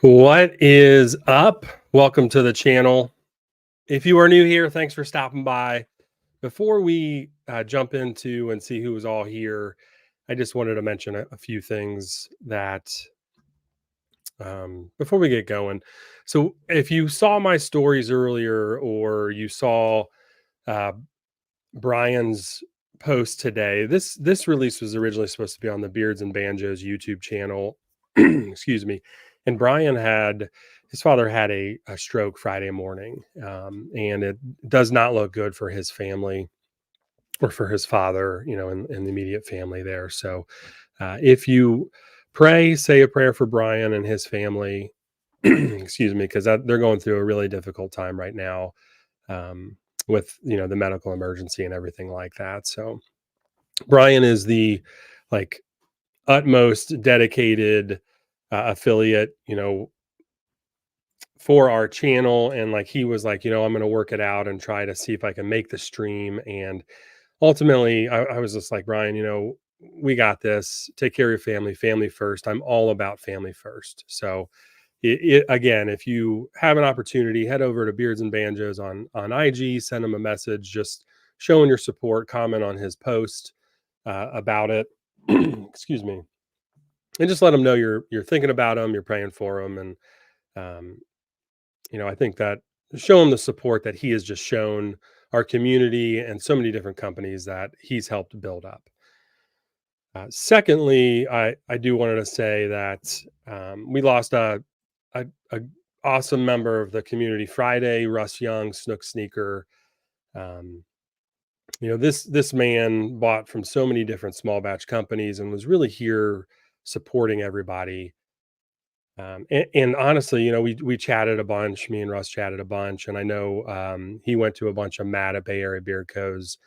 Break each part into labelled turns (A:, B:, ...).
A: What is up? Welcome to the channel. If you are new here, thanks for stopping by. Before we jump into and see who is all here, I just wanted to mention a few things that before we get going. So, if you saw my stories earlier or you saw uh, Brian's post today, this release was originally supposed to be on the Beards and Banjos YouTube channel. Excuse me. And Brian had his father had a stroke Friday morning, and it does not look good for his family or for his father, in the immediate family there. So, if you pray, say a prayer for Brian and his family. Excuse me, because they're going through a really difficult time right now, um, with the medical emergency and everything like that. So Brian is the like utmost dedicated affiliate, for our channel. And like he was like, I'm going to work it out and try to see if I can make the stream. And ultimately, I was just like, Brian, we got this. Take care of your family, family first. I'm all about family first. So again, if you have an opportunity, head over to Beards and Banjos on IG, send him a message, just showing your support, comment on his post about it. Excuse me, and just let him know you're thinking about him, you're praying for him, and um, I think that show him the support that he has just shown our community and so many different companies that he's helped build up. Secondly, I do wanted to say that we lost a awesome member of the community Friday, Russ Young, Snook Sneaker. Um, this man bought from so many different small batch companies and was really here supporting everybody. And honestly, we chatted a bunch. Me and Russ chatted a bunch, and I know he went to a bunch of Matt at Bay Area Beard Co's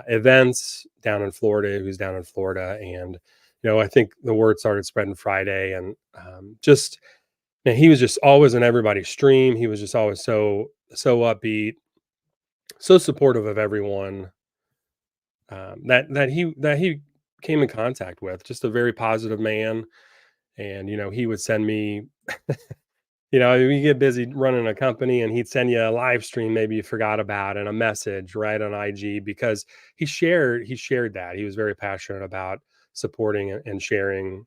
A: events down in Florida. Who's down in Florida, and I think the word started spreading Friday, and just and he was just always in everybody's stream. He was just always so upbeat, so supportive of everyone that he came in contact with. Just a very positive man, and he would send me. We get busy running a company, and he'd send you a live stream maybe you forgot about and a message right on IG because he shared that he was very passionate about supporting and sharing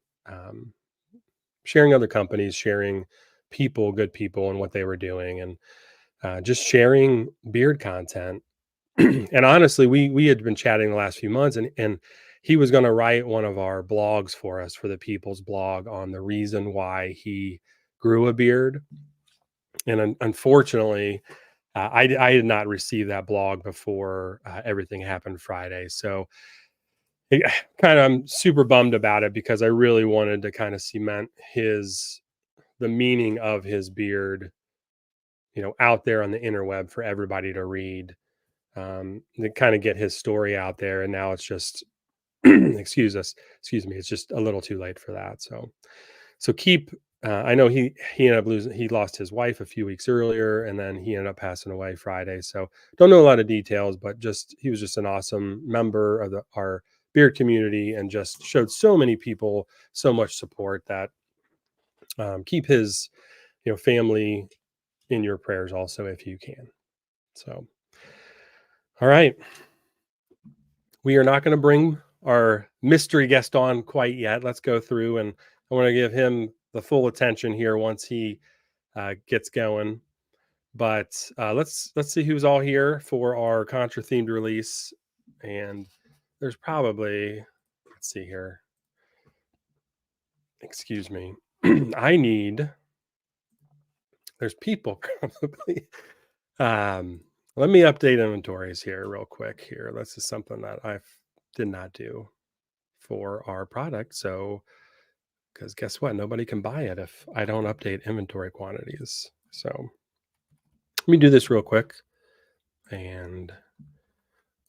A: other companies, sharing people, good people, and what they were doing, and just sharing beard content. And honestly, we had been chatting the last few months, and he was going to write one of our blogs for us for the People's Blog on the reason why he grew a beard. And unfortunately, I did not receive that blog before everything happened Friday. So I'm super bummed about it because I really wanted to kind of cement the meaning of his beard, out there on the interweb for everybody to read, to kind of get his story out there. And now it's just, excuse me, it's just a little too late for that. So keep. I know he ended up losing. He lost his wife a few weeks earlier, and then he ended up passing away Friday. So don't know a lot of details, but just he was just an awesome member of our beard community, and just showed so many people so much support that keep his family in your prayers also if you can. So all right, we are not going to bring our mystery guest on quite yet. Let's go through, and I want to give him the full attention here once he gets going. But let's see who's all here for our Contra themed release. And there's probably, let's see here. Excuse me. There's people probably. Um, Let me update inventories here real quick here. This is something that I did not do for our product. So, because guess what? Nobody can buy it if I don't update inventory quantities. So let me do this real quick. And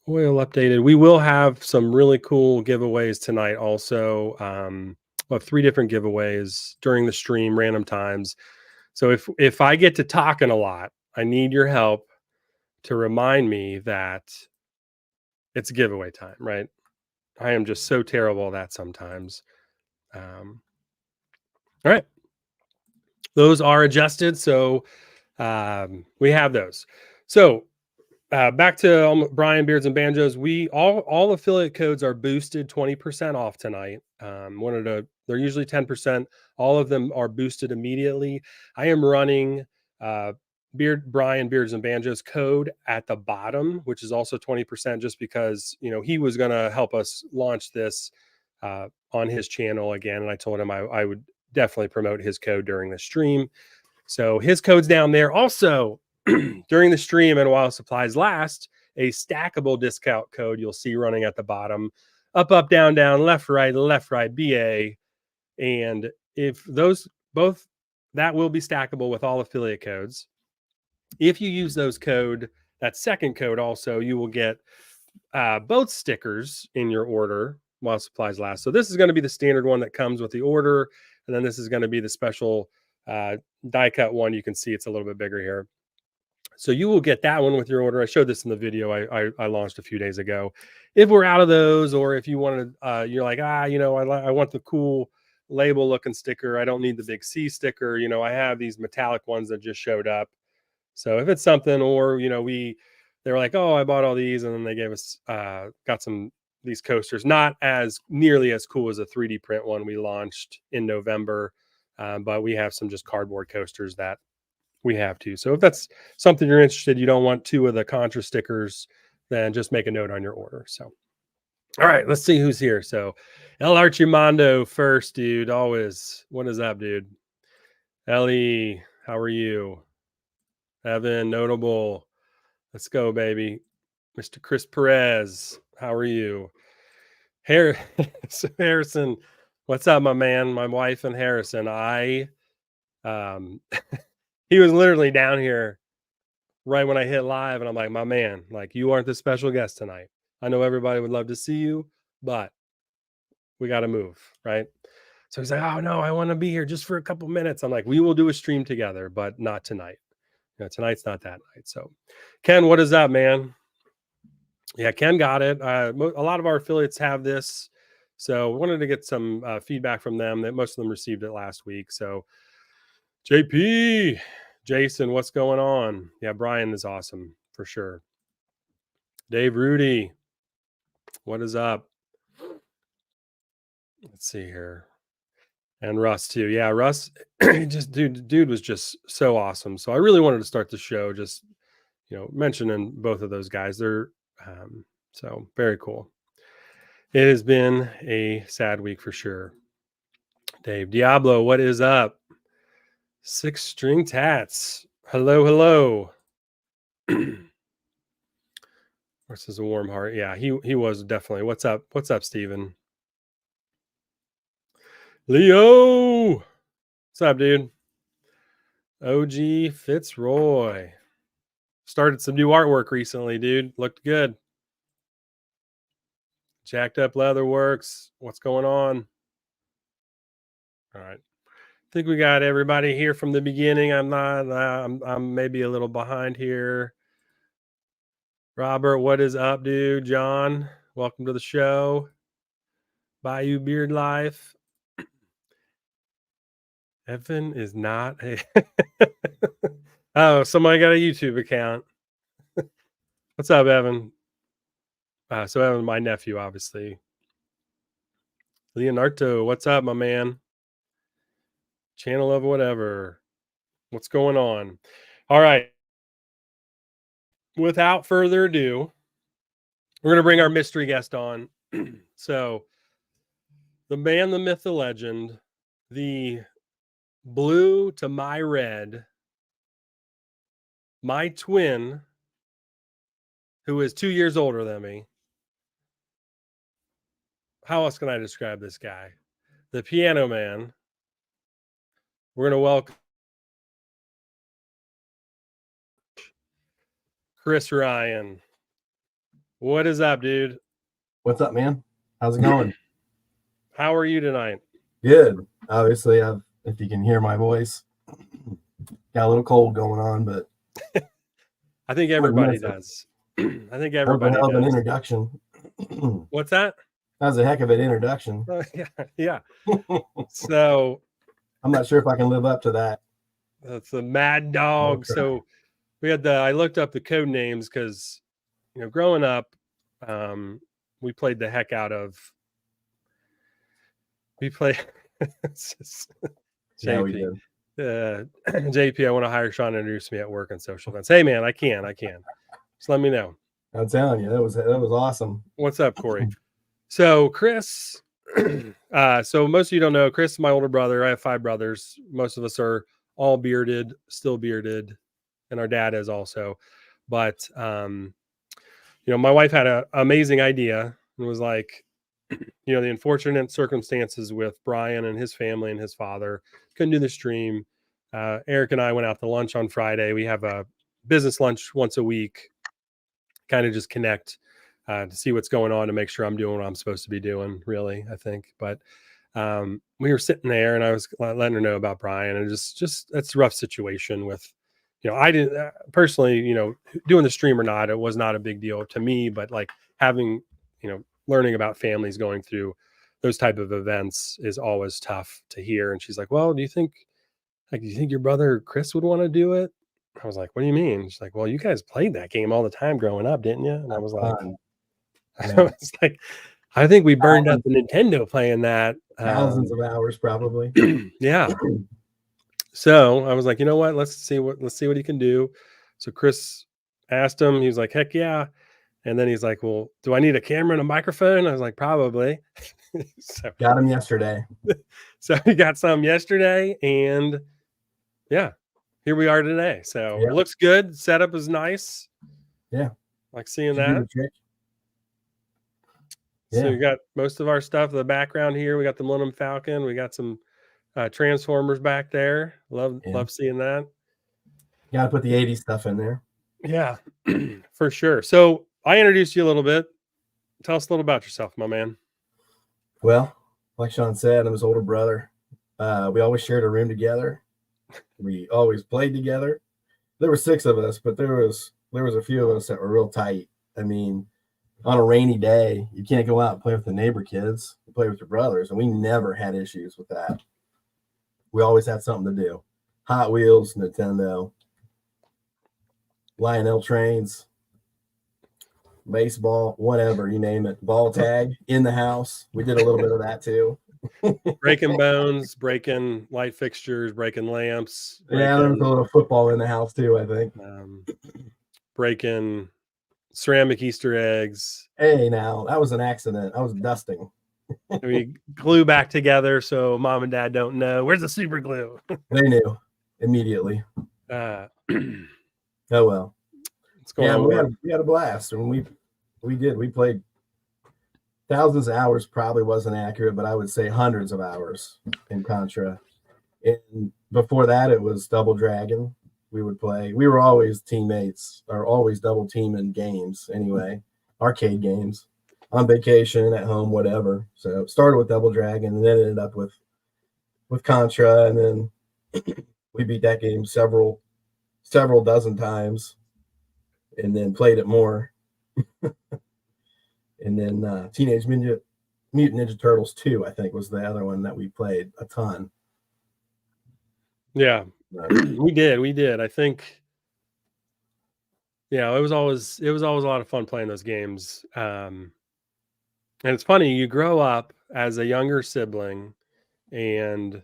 A: oil updated. We will have some really cool giveaways tonight also. We'll have 3 different giveaways during the stream, random times. So if I get to talking a lot, I need your help to remind me that it's giveaway time, right? I am just so terrible at that sometimes. All right. those are adjusted. So we have those. So back to Brian Beards and Banjos. We all affiliate codes are boosted 20% off tonight. They're usually 10%. All of them are boosted immediately. I am running Brian Beards and Banjos code at the bottom, which is also 20%, just because he was going to help us launch this on his channel again, and I told him I would definitely promote his code during the stream. So his code's down there. Also, during the stream and while supplies last, a stackable discount code you'll see running at the bottom. Up, up, down, down, left, right, BA. And if those both, that will be stackable with all affiliate codes. If you use that second code also, you will get both stickers in your order while supplies last. So this is going to be the standard one that comes with the order. And then this is going to be the special die cut one. You can see it's a little bit bigger here. So you will get that one with your order. I showed this in the video I launched a few days ago. If we're out of those, or if you wanted, you're like, I want the cool label looking sticker. I don't need the big C sticker. I have these metallic ones that just showed up. So if it's something, or they were like, oh, I bought all these, and then they gave us got these coasters, not as nearly as cool as a 3D print one we launched in November, but we have some just cardboard coasters that we have too. So if that's something you're interested, you don't want 2 of the Contra stickers, then just make a note on your order. So, all right, let's see who's here. So El Archimando first, dude. Always. What is up, dude? Ellie, how are you? Evan, Notable. Let's go, baby. Mr. Chris Perez, how are you? Harrison, what's up, my man? My wife and Harrison. He was literally down here right when I hit live, and I'm like, my man, like, you aren't the special guest tonight. I know everybody would love to see you, but we got to move, right? So he's like, oh no, I want to be here just for a couple minutes. I'm like, we will do a stream together, but not tonight. Tonight's not that night. So Ken, what is up, man? Yeah, Ken got it. A lot of our affiliates have this, so we wanted to get some feedback from them. That most of them received it last week. So JP, Jason, what's going on? Yeah, Brian is awesome for sure. Dave Rudy, what is up? Let's see here. And Russ too. Yeah, Russ, dude was just so awesome. So I really wanted to start the show just, mentioning both of those guys. They're so very cool. It has been a sad week for sure. Dave Diablo, what is up? 6 String Tats. Hello. This is a warm heart. Yeah, he was definitely. What's up, Steven? Leo, what's up, dude? OG Fitzroy started some new artwork recently, dude. Looked good. Jacked Up Leather Works. What's going on? All right. I think we got everybody here from the beginning. I'm maybe a little behind here. Robert, what is up, dude? John, welcome to the show. Bayou Beard Life. Evan is not a oh, somebody got a YouTube account. What's up, Evan? So Evan, my nephew, obviously. Leonardo, what's up, my man? Channel of whatever. What's going on? All right. Without further ado, we're going to bring our mystery guest on. So, the man, the myth, the legend, the blue to my red, my twin, who is 2 years older than me. How else can I describe this guy? The piano man. We're going to welcome Chris Ryan. What is up, dude?
B: What's up, man? How's it going?
A: How are you tonight?
B: Good. Obviously, if you can hear my voice, got a little cold going on, but
A: I think everybody does. I think everybody does.
B: An introduction.
A: What's that?
B: That was a heck of an introduction.
A: Yeah. So
B: I'm not sure if I can live up to that.
A: That's the Mad Dog. So we had I looked up the code names because, growing up, we played the heck out of, we play
B: Yeah, we
A: JP.
B: did.
A: JP, I want to hire Shaun to introduce me at work and social events. Hey man, I can. Just let me know.
B: I'm telling you, that was awesome.
A: What's up, Corey? So Chris, so most of you don't know, Chris is my older brother. I have 5 brothers. Most of us are all bearded, still bearded, and our dad is also. But my wife had an amazing idea and was like, the unfortunate circumstances with Brian and his family and his father, couldn't do the stream. Eric and I went out to lunch on Friday. We have a business lunch once a week, kind of just connect to see what's going on, to make sure I'm doing what I'm supposed to be doing, really, I think. But we were sitting there and I was letting her know about Brian, and just that's a rough situation with, I didn't personally, doing the stream or not, it was not a big deal to me, but like having, learning about families going through those type of events is always tough to hear. And she's like, well, do you think your brother Chris would want to do it? I was like, what do you mean? She's like, well, you guys played that game all the time growing up, didn't you? And I was like,
B: Yeah.
A: I think we burned up the Nintendo playing that.
B: Thousands of hours, probably.
A: Yeah. So I was like, you know what? Let's see what he can do. So Chris asked him. He was like, heck yeah. And then he's like, well, do I need a camera and a microphone? I was like, probably. So
B: got him yesterday.
A: So he got some yesterday, and yeah, here we are today. So It looks good. Setup is nice.
B: Yeah.
A: Like seeing that. Yeah. So you got most of our stuff in the background here. We got the Millennium Falcon. We got some Transformers back there. Love seeing that.
B: Got to put the 80s stuff in there.
A: Yeah, for sure. So I introduced you a little bit. Tell us a little about yourself, my man.
B: Well, like Shaun said, I'm his older brother. We always shared a room together. We always played together. There were 6 of us, but there was a few of us that were real tight. I mean, on a rainy day, you can't go out and play with the neighbor kids. You play with your brothers, and we never had issues with that. We always had something to do. Hot Wheels, Nintendo, Lionel trains, baseball, whatever, you name it. Ball tag in the house. We did a little bit of that too.
A: Breaking bones, breaking light fixtures, breaking lamps.
B: Yeah, there was a little football in the house too, I think.
A: Breaking ceramic Easter eggs.
B: Hey, now that was an accident. I was dusting.
A: We glue back together so mom and dad don't know. Where's the super glue?
B: They knew immediately. Oh well. We had a blast, and we did. We played thousands of hours. Probably wasn't accurate, but I would say hundreds of hours in Contra. And before that, it was Double Dragon. We would play. We were always teammates, or always double teaming games. Anyway, arcade games. On vacation, at home, whatever. So it started with Double Dragon, and then ended up with Contra, and then we beat that game several dozen times, and then played it more. And then Teenage Mutant Ninja Turtles 2, I think, was the other one that we played a ton.
A: Yeah, we did. I think, it was always a lot of fun playing those games. And it's funny, you grow up as a younger sibling and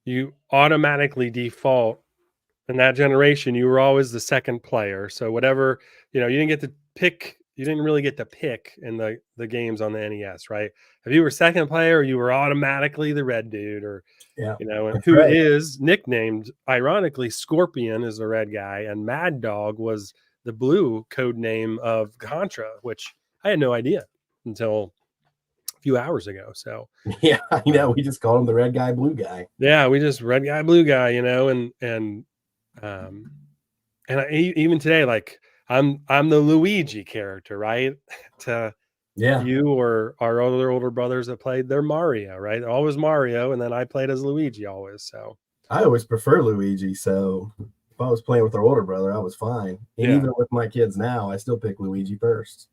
A: you automatically default. In that generation, you were always the second player. So whatever, you didn't get to pick, you didn't really get to pick in the games on the NES, right? If you were second player, you were automatically the red dude, or, who is nicknamed, ironically, Scorpion is the red guy, and Mad Dog was the blue code name of Contra, which I had no idea until a few hours ago. So
B: yeah, we just called him the red guy, blue guy.
A: Yeah, we just red guy, blue guy, and even today, like I'm the Luigi character, right? You or our older brothers that played, they're Mario, right? Always Mario, and then I played as Luigi always. So
B: I always prefer Luigi. So if I was playing with our older brother, I was fine. And even with my kids now, I still pick Luigi first.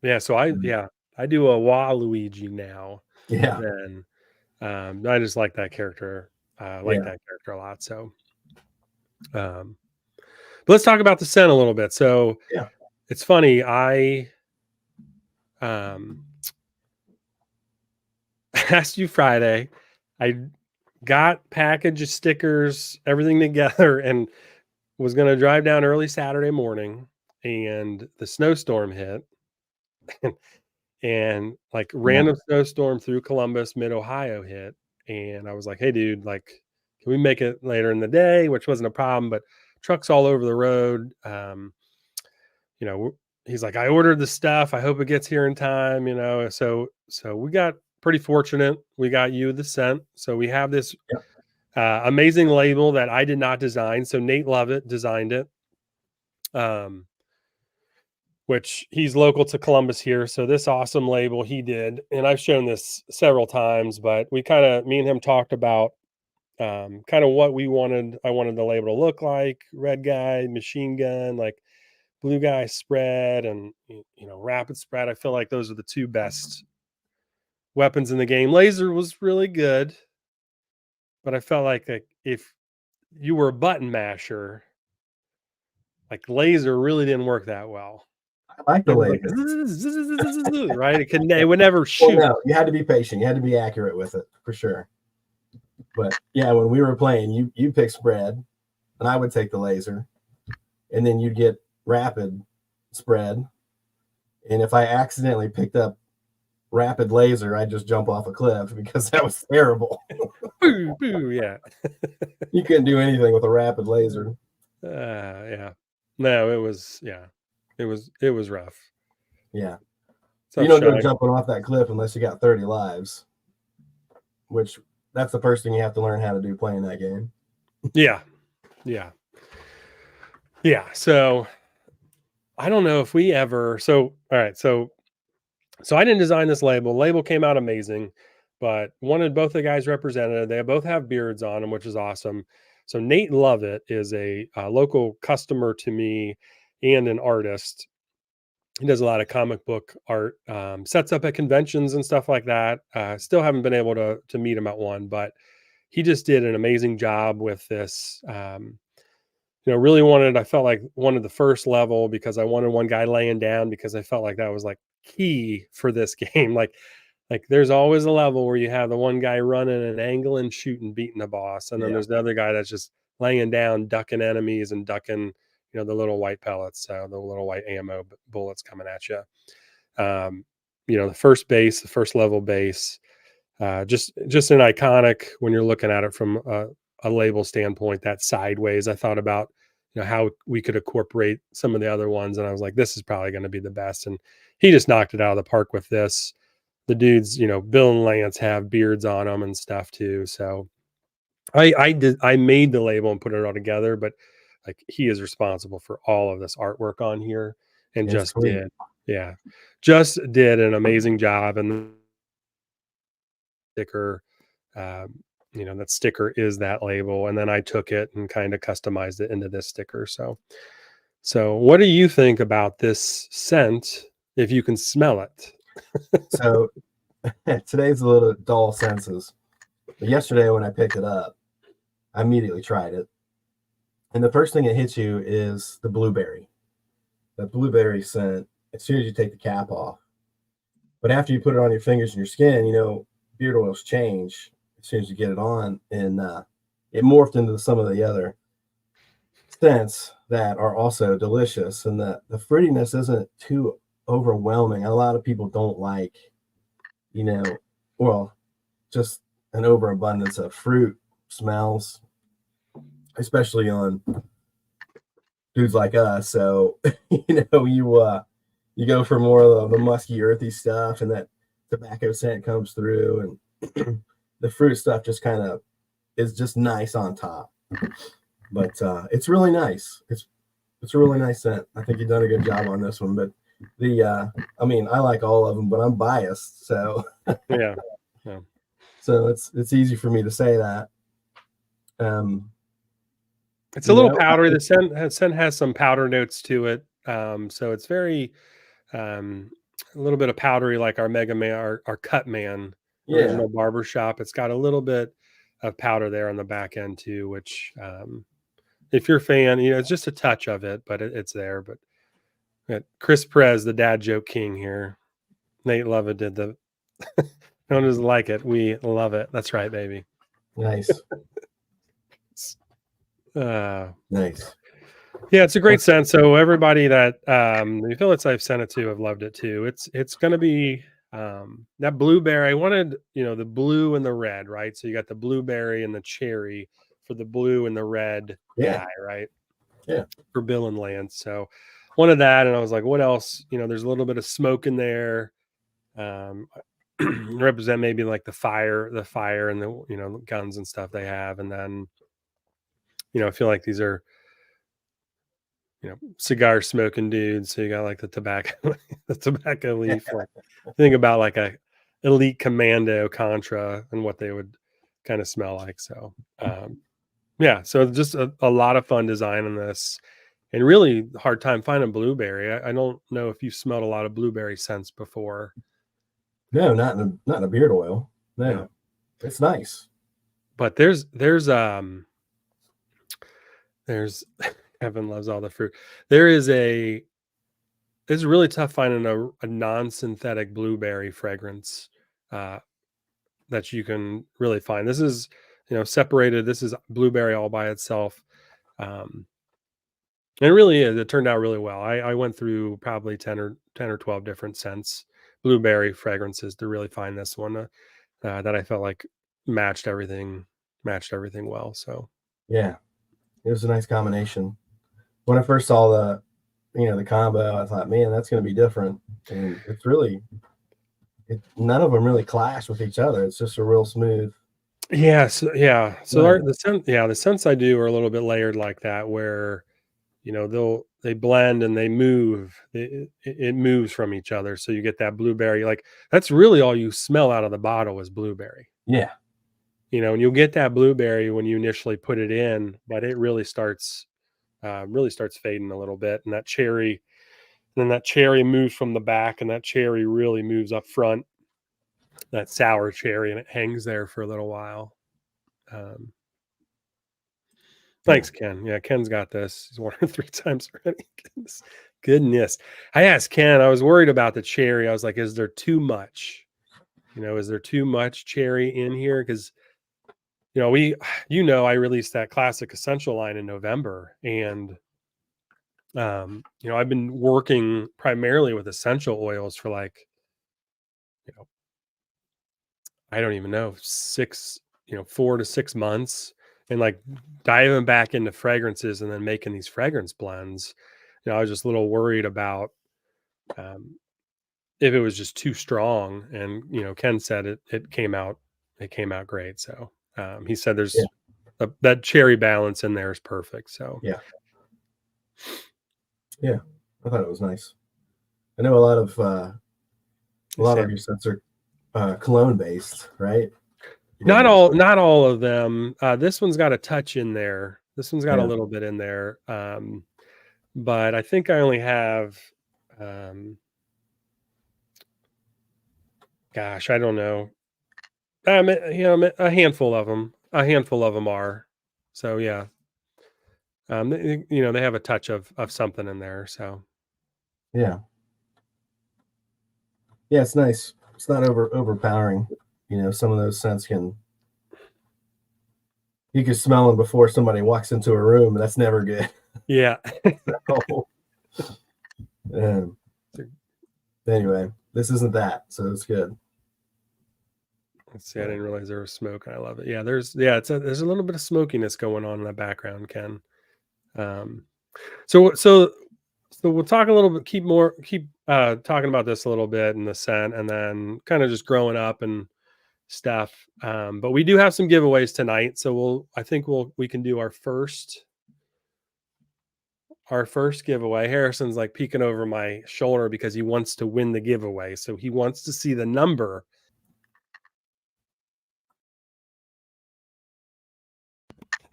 A: Yeah, so I do a Waluigi now.
B: Yeah.
A: And I just like that character I like that character a lot. So, but let's talk about the scent a little bit. So
B: Yeah.
A: it's funny. I asked you Friday. I got package of stickers, everything together, and was going to drive down early Saturday morning, and the snowstorm hit. And like random snowstorm through Columbus, mid Ohio hit. And I was like, hey, dude, like, can we make it later in the day? Which wasn't a problem, but trucks all over the road. You know, he's like, I ordered the stuff. I hope it gets here in time, you know. So we got pretty fortunate. We got you the scent. So we have this amazing label that I did not design. So Nate Lovett designed it. Which he's local to Columbus here. So this awesome label he did, and I've shown this several times, but me and him talked about kind of what we wanted. I wanted the label to look like: red guy, machine gun, like blue guy spread, and rapid spread. I feel like those are the two best weapons in the game. Laser was really good, but I felt like if you were a button masher, like laser really didn't work that well.
B: I like the laser.
A: Like, right? It would never shoot.
B: Well, no, you had to be patient. You had to be accurate with it for sure. But yeah, when we were playing, you pick spread, and I would take the laser, and then you'd get rapid spread. And if I accidentally picked up rapid laser, I'd just jump off a cliff because that was terrible.
A: Boo, boo, yeah.
B: You couldn't do anything with a rapid laser.
A: Yeah. No, it was rough.
B: Yeah. You don't go jumping off that cliff unless you got 30 lives, which that's the first thing you have to learn how to do playing that game.
A: Yeah. So I don't know if we ever. So all right. So I didn't design this label. Label came out amazing, but wanted both the guys represented. They both have beards on them, which is awesome. So Nate Lovett is a local customer to me and an artist. He does a lot of comic book art, sets up at conventions and stuff like that. Still haven't been able to meet him at one, but he just did an amazing job with this. Really I felt like wanted the first level because I wanted one guy laying down because I felt like that was like key for this game. Like there's always a level where you have the one guy running an angle and shooting, beating the boss. And then there's the other guy that's just laying down, ducking enemies and ducking, the little white pellets, the little white ammo bullets coming at you. The first level base, just an iconic when you're looking at it from a label standpoint. That sideways, I thought about, how we could incorporate some of the other ones, and I was like, this is probably going to be the best. And he just knocked it out of the park with this. The dudes, Bill and Lance have beards on them and stuff too. So I made the label and put it all together, but like he is responsible for all of this artwork on here and just did an amazing job. And sticker, that sticker is that label. And then I took it and kind of customized it into this sticker. So what do you think about this scent if you can smell it?
B: So today's a little dull senses. But yesterday when I picked it up, I immediately tried it. And the first thing that hits you is the blueberry. The blueberry scent as soon as you take the cap off. But after you put it on your fingers and your skin, beard oils change as soon as you get it on. And it morphed into some of the other scents that are also delicious. And the fruitiness isn't too overwhelming. A lot of people don't like, just an overabundance of fruit smells, especially on dudes like us. So, you go for more of the musky, earthy stuff, and that tobacco scent comes through, and the fruit stuff just kind of is just nice on top. But it's really nice. It's a really nice scent. I think you've done a good job on this one. But I like all of them, but I'm biased, so
A: yeah.
B: So it's easy for me to say that.
A: It's a little powdery. The scent has some powder notes to it. So it's very a little bit of powdery, like our Mega Man, our Cut Man original barbershop. It's got a little bit of powder there on the back end too, which if you're a fan, it's just a touch of it, but it's there. But Chris Perez, the dad joke king here. Nate Lovett did the no one doesn't like it. We love it. That's right, baby.
B: Nice.
A: Nice. Yeah, it's a great scent. So everybody that the affiliates I've sent it to have loved it too. It's going to be that blueberry. I wanted the blue and the red, right? So you got the blueberry and the cherry for the blue and the red guy, right?
B: Yeah.
A: For Bill and Lance. So wanted that, and I was like, what else? There's a little bit of smoke in there. Represent maybe like the fire and the guns and stuff they have, and then I feel like these are cigar smoking dudes. So you got like the tobacco leaf. Like, think about like a elite commando Contra and what they would kind of smell like. So so just a lot of fun design in this, and really hard time finding blueberry. I don't know if you've smelled a lot of blueberry scents before.
B: No, not in a beard oil. No. It's nice.
A: But there's Evan loves all the fruit. It's really tough finding a non-synthetic blueberry fragrance that you can really find. This is separated. This is blueberry all by itself. And it really is. It turned out really well. I went through probably 10 or 12 different scents, blueberry fragrances, to really find this one that I felt like matched everything well. So
B: yeah, it was a nice combination. When I first saw the combo, I thought, man, that's going to be different. And it's really, none of them really clash with each other. It's just a real smooth.
A: Yes. Yeah. So the scents I do are a little bit layered like that, where, they blend and they move. It moves from each other. So you get that blueberry, like that's really all you smell out of the bottle is blueberry.
B: Yeah.
A: And you'll get that blueberry when you initially put it in, but it really starts fading a little bit. And that cherry moves from the back, and that cherry really moves up front, that sour cherry, and it hangs there for a little while. Thanks, Ken. Yeah, Ken's got this. He's worn it 3 times already. Goodness. I asked Ken, I was worried about the cherry. I was like, is there too much? Is there too much cherry in here? Because, I released that classic essential line in November, and, I've been working primarily with essential oils for like, I don't even know, 4 to 6 months. And like diving back into fragrances and then making these fragrance blends, I was just a little worried about if it was just too strong. And Ken said it came out great. So he said there's that cherry balance in there is perfect. So
B: yeah, I thought it was nice. I know a lot of your scents are cologne based, right?
A: Not all of them. This one's got a touch in there. This one's got a little bit in there. But I think I only have, gosh, I don't know. A handful of them. A handful of them are. So yeah. They have a touch of something in there. So
B: yeah, it's nice. It's not overpowering. Some of those scents you can smell them before somebody walks into a room, and that's never good.
A: Yeah.
B: Anyway, this isn't that, so it's good.
A: Let's see. I didn't realize there was smoke. I love it. Yeah, there's a little bit of smokiness going on in the background, Ken. So we'll talk a little bit. Keep talking about this a little bit in the scent, and then kind of just growing up and stuff. But we do have some giveaways tonight, so I think we can do our first giveaway. Harrison's like peeking over my shoulder because he wants to win the giveaway, so he wants to see the number.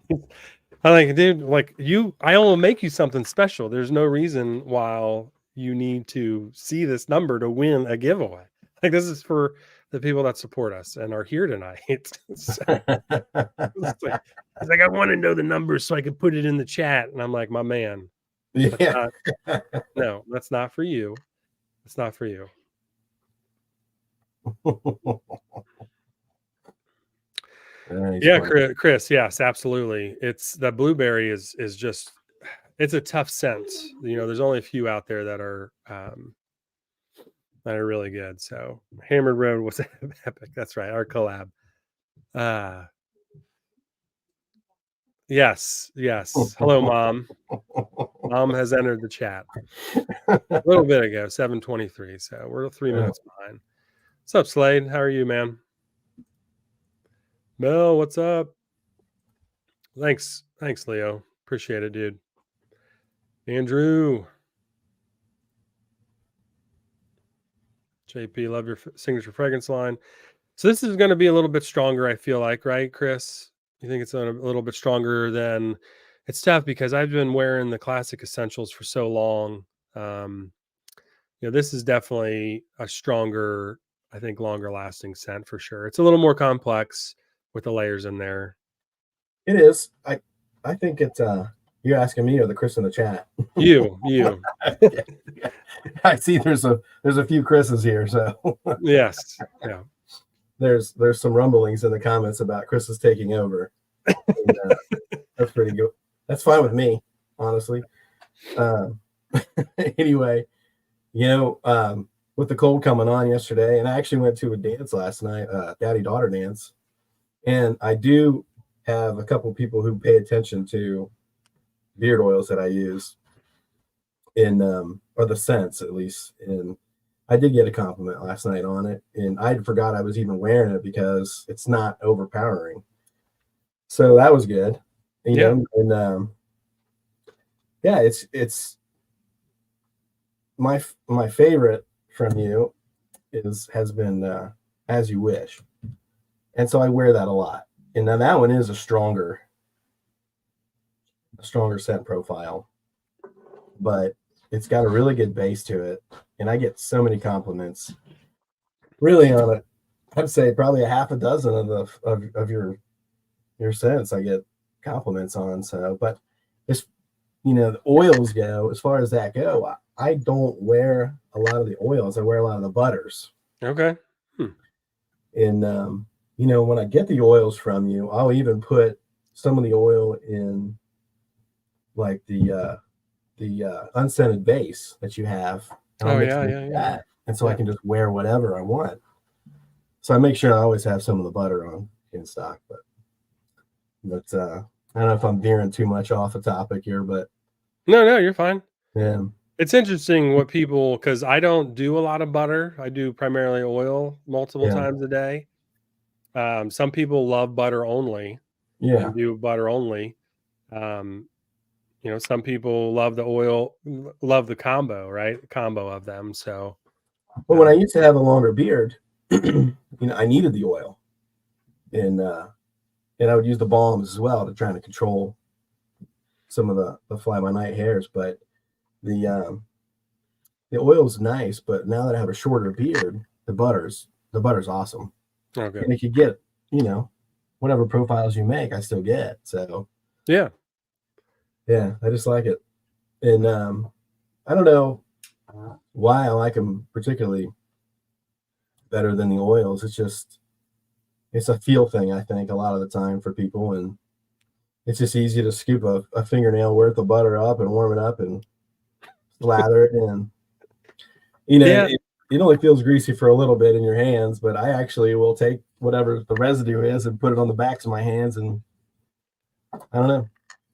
A: I'm like, dude, like I will make you something special. There's no reason why you need to see this number to win a giveaway. Like, this is for the people that support us and are here tonight. So, he's like, I want to know the numbers so I can put it in the chat. And I'm like, my man,
B: Yeah.
A: no, that's not for you. It's not for you. Yeah, funny. Chris. Yes, absolutely. It's that blueberry is just, it's a tough scent. There's only a few out there that are really good. So Hammered Road was epic. That's right. Our collab. Yes. Hello, Mom. Mom has entered the chat a little bit ago, 7:23. So we're 3 minutes behind. What's up, Slade? How are you, man? Mel, what's up? Thanks, Leo. Appreciate it, dude. Andrew. JP, love your signature fragrance line. So this is going to be a little bit stronger, I feel like, right, Chris? You think it's a little bit stronger than... It's tough because I've been wearing the classic essentials for so long. This is definitely a stronger, I think, longer lasting scent for sure. It's a little more complex with the layers in there.
B: It is. I think it's you're asking me or the Chris in the chat?
A: You.
B: Yeah. I see there's a few Chris's here, so
A: yes. Yeah.
B: There's some rumblings in the comments about Chris is taking over. And, that's pretty good. That's fine with me, honestly. Anyway, with the cold coming on yesterday, and I actually went to a dance last night, daddy-daughter dance, and I do have a couple people who pay attention to beard oils that I use or the scents at least. And I did get a compliment last night on it, and I forgot I was even wearing it because it's not overpowering. So that was good. And it's my favorite from you has been As You Wish. And so I wear that a lot. And now that one is a stronger scent profile, but it's got a really good base to it. And I get so many compliments really on it. I'd say probably a half a dozen of your scents I get compliments on. So, but it's, the oils go, as far as that go, I don't wear a lot of the oils. I wear a lot of the butters.
A: Okay.
B: And, when I get the oils from you, I'll even put some of the oil in like the unscented base that you have.
A: Oh, yeah.
B: And so I can just wear whatever I want. So I make sure I always have some of the butter on in stock, but I don't know if I'm veering too much off the topic here, but
A: no, you're fine.
B: Yeah.
A: It's interesting what people, because I don't do a lot of butter. I do primarily oil multiple times a day. Some people love butter only.
B: Yeah.
A: And do butter only. Some people love the oil, love the combo, right? The combo of them. So,
B: when I used to have a longer beard, I needed the oil, and I would use the balms as well to try to control some of the fly by night hairs. But the oil is nice. But now that I have a shorter beard, the butter's awesome.
A: Okay.
B: And if you get, whatever profiles you make, I still get. So
A: yeah,
B: I just like it. And I don't know why I like them particularly better than the oils. It's a feel thing, I think, a lot of the time for people, and it's just easy to scoop a fingernail worth of butter up and warm it up and lather it in. It only feels greasy for a little bit in your hands, but I actually will take whatever the residue is and put it on the backs of my hands, and I don't know,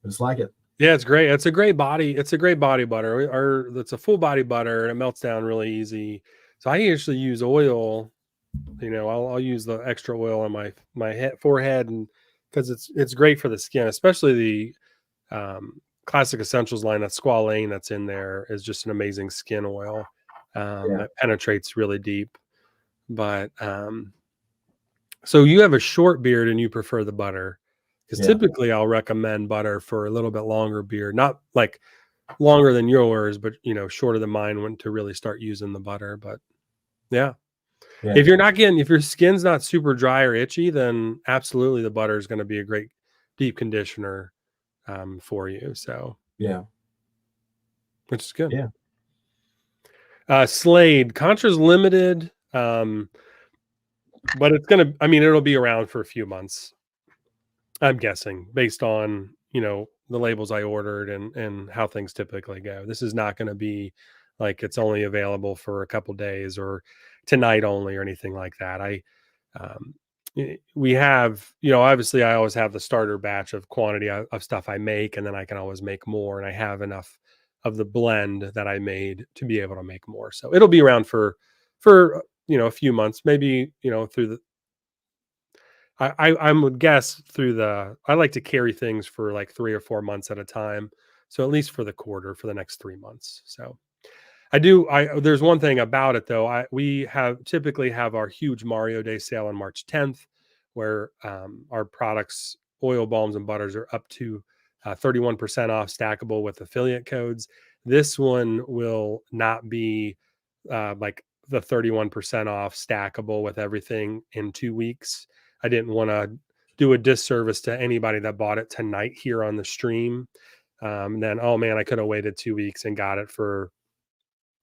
B: I just like it.
A: Yeah, it's great. It's a great body. It's a great body butter. Or it's a full body butter, and it melts down really easy. So I usually use oil. I'll use the extra oil on my forehead, and because it's great for the skin, especially the Classic Essentials line, that squalane that's in there is just an amazing skin oil. That penetrates really deep. But so you have a short beard and you prefer the butter, because typically I'll recommend butter for a little bit longer beard, not like longer than yours, but shorter than mine, when to really start using the butter. But yeah.
B: Yeah.
A: If your skin's not super dry or itchy, then absolutely the butter is going to be a great deep conditioner for you. So
B: yeah,
A: which is good.
B: yeah.
A: Slade Contra's limited, but it'll be around for a few months. I'm guessing based on the labels I ordered and how things typically go. This is not going to be like it's only available for a couple days or tonight only or anything like that. Um, we have, obviously I always have the starter batch of quantity of stuff I make, and then I can always make more, and I have enough of the blend that I made to be able to make more. So it'll be around for a few months, maybe, through the I would guess through I like to carry things for like 3 or 4 months at a time. So at least for the quarter, for the next 3 months. So there's one thing about it though. We typically have our huge Mario Day sale on March 10th, where our products, oil, balms, and butters are up to 31% off stackable with affiliate codes. This one will not be like the 31% off stackable with everything in 2 weeks. I didn't want to do a disservice to anybody that bought it tonight here on the stream. Then, oh man, I could have waited 2 weeks and got it for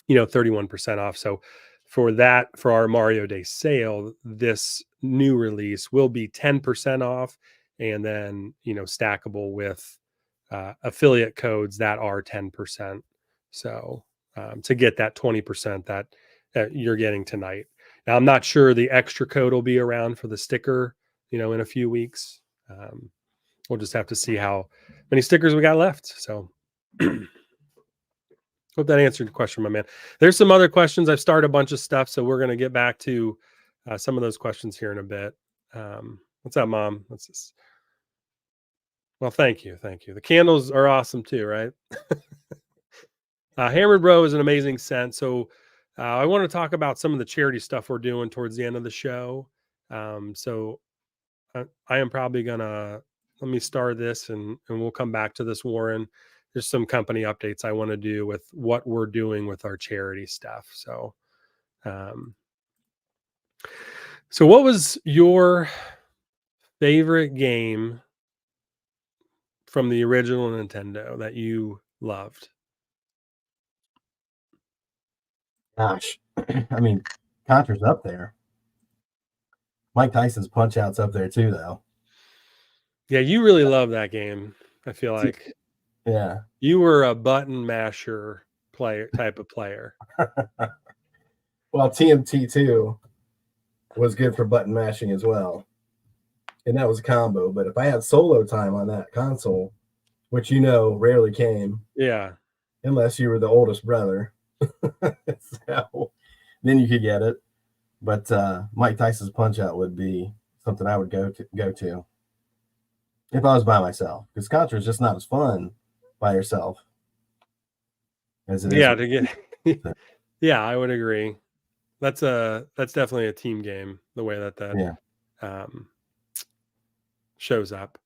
A: 31% off. So for our Mario Day sale, this new release will be 10% off, and then stackable with affiliate codes that are 10%. So to get that 20% that you're getting tonight. Now I'm not sure the extra code will be around for the sticker, in a few weeks. We'll just have to see how many stickers we got left. So hope that answered your question, my man. There's some other questions. I've started a bunch of stuff, so we're going to get back to some of those questions here in a bit. What's up, Mom? What's this? Well, thank you. The candles are awesome too, right? Hammered Bro is an amazing scent. So I want to talk about some of the charity stuff we're doing towards the end of the show. So I am probably gonna let me start this and we'll come back to this, Warren. There's some company updates I want to do with what we're doing with our charity stuff. So what was your favorite game from the original Nintendo that you loved?
B: Gosh, I mean, Contra's up there. Mike Tyson's Punch Out's up there too, though.
A: Yeah, you really love that game. I feel like.
B: Yeah.
A: You were a button masher type of player.
B: Well, TMT2 was good for button mashing as well. And that was a combo. But if I had solo time on that console, which rarely came.
A: Yeah.
B: Unless you were the oldest brother. So then you could get it. But Mike Tyson's Punch Out would be something I would go to if I was by myself, because Contra is just not as fun by yourself as it is.
A: Yeah, to get yeah, I would agree. That's definitely a team game, the way that shows up.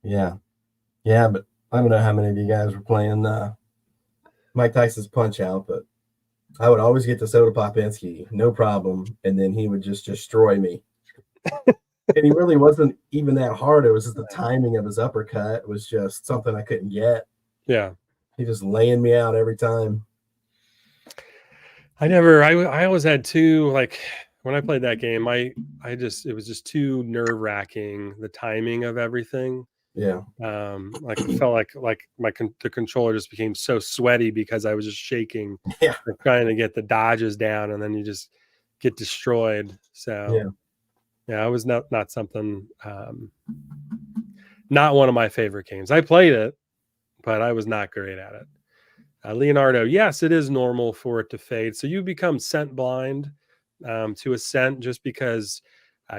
B: Yeah, but I don't know how many of you guys were playing Mike Tyson's Punch Out, but I would always get the Soda Popinski, no problem, and then he would just destroy me. And he really wasn't even that hard. It was just the timing of his uppercut was just something I couldn't get.
A: Yeah.
B: He just laying me out every time.
A: I always had two, like when I played that game, it was just too nerve-wracking, the timing of everything.
B: Yeah.
A: Like it felt like the controller just became so sweaty because I was just shaking, trying to get the dodges down, and then you just get destroyed. So yeah, it was not something, not one of my favorite games. I played it, but I was not great at it. Leonardo, yes, it is normal for it to fade. So you become scent blind to a scent just because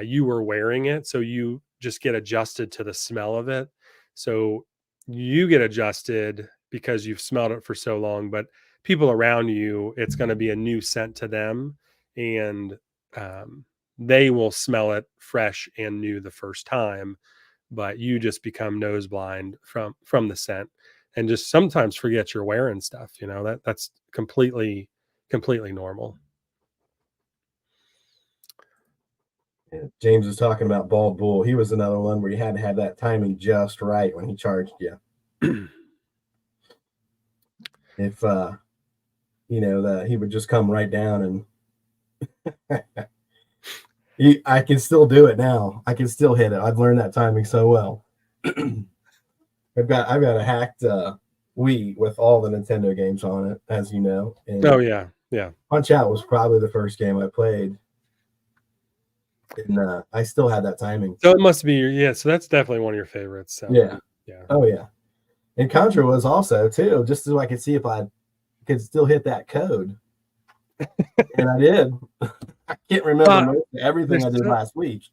A: you were wearing it. So you just get adjusted to the smell of it. So you get adjusted because you've smelled it for so long, but people around you, it's going to be a new scent to them. And they will smell it fresh and new the first time, but you just become nose blind from the scent and just sometimes forget you're wearing stuff. That's completely normal.
B: Yeah, James was talking about Bald Bull. He was another one where you had to have that timing just right when he charged you. If he would just come right down and I can still do it now. I can still hit it. I've learned that timing so well. I've got a hacked Wii with all the Nintendo games on it, as you know. And
A: oh yeah.
B: Punch Out was probably the first game I played, and I still had that timing.
A: So it must be so that's definitely one of your favorites. So
B: yeah.
A: Yeah.
B: Oh yeah. And Contra was also too, just so I could see if I could still hit that code. And I did. I can't remember everything I did last week.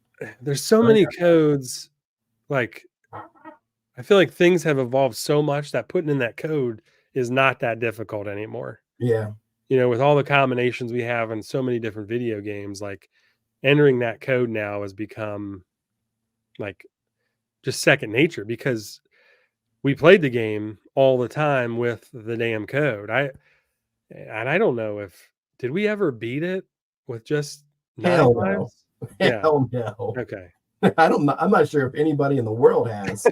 A: There's so many codes. Like, I feel like things have evolved so much that putting in that code is not that difficult anymore.
B: Yeah.
A: With all the combinations we have in so many different video games, like entering that code now has become like just second nature because we played the game all the time with the damn code. I don't know did we ever beat it with just 9 lives?
B: Yeah. Hell no.
A: Okay.
B: I'm not sure if anybody in the world has.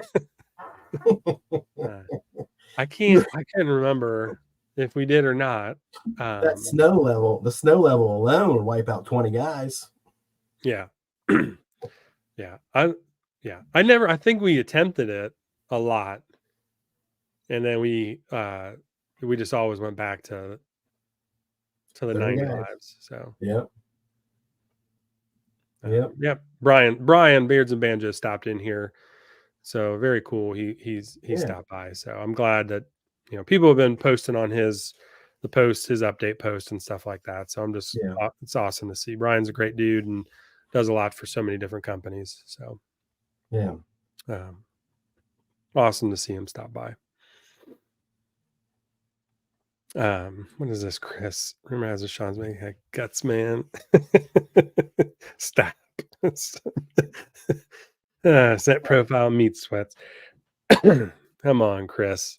A: I can't remember if we did or not.
B: The snow level alone would wipe out 20 guys.
A: Yeah. Yeah. I think we attempted it a lot. And then we just always went back to the 90 lives. So
B: yep.
A: Yep. Brian Beards and Banjo stopped in here. So very cool. He stopped by. So I'm glad that people have been posting on his update post and stuff like that. So I'm just it's awesome to see. Brian's a great dude and does a lot for so many different companies. So
B: yeah.
A: Awesome to see him stop by. What is this, Chris? Rumor has it Shaun's making a guts man. Stop. Set profile meat sweats. Come on, Chris.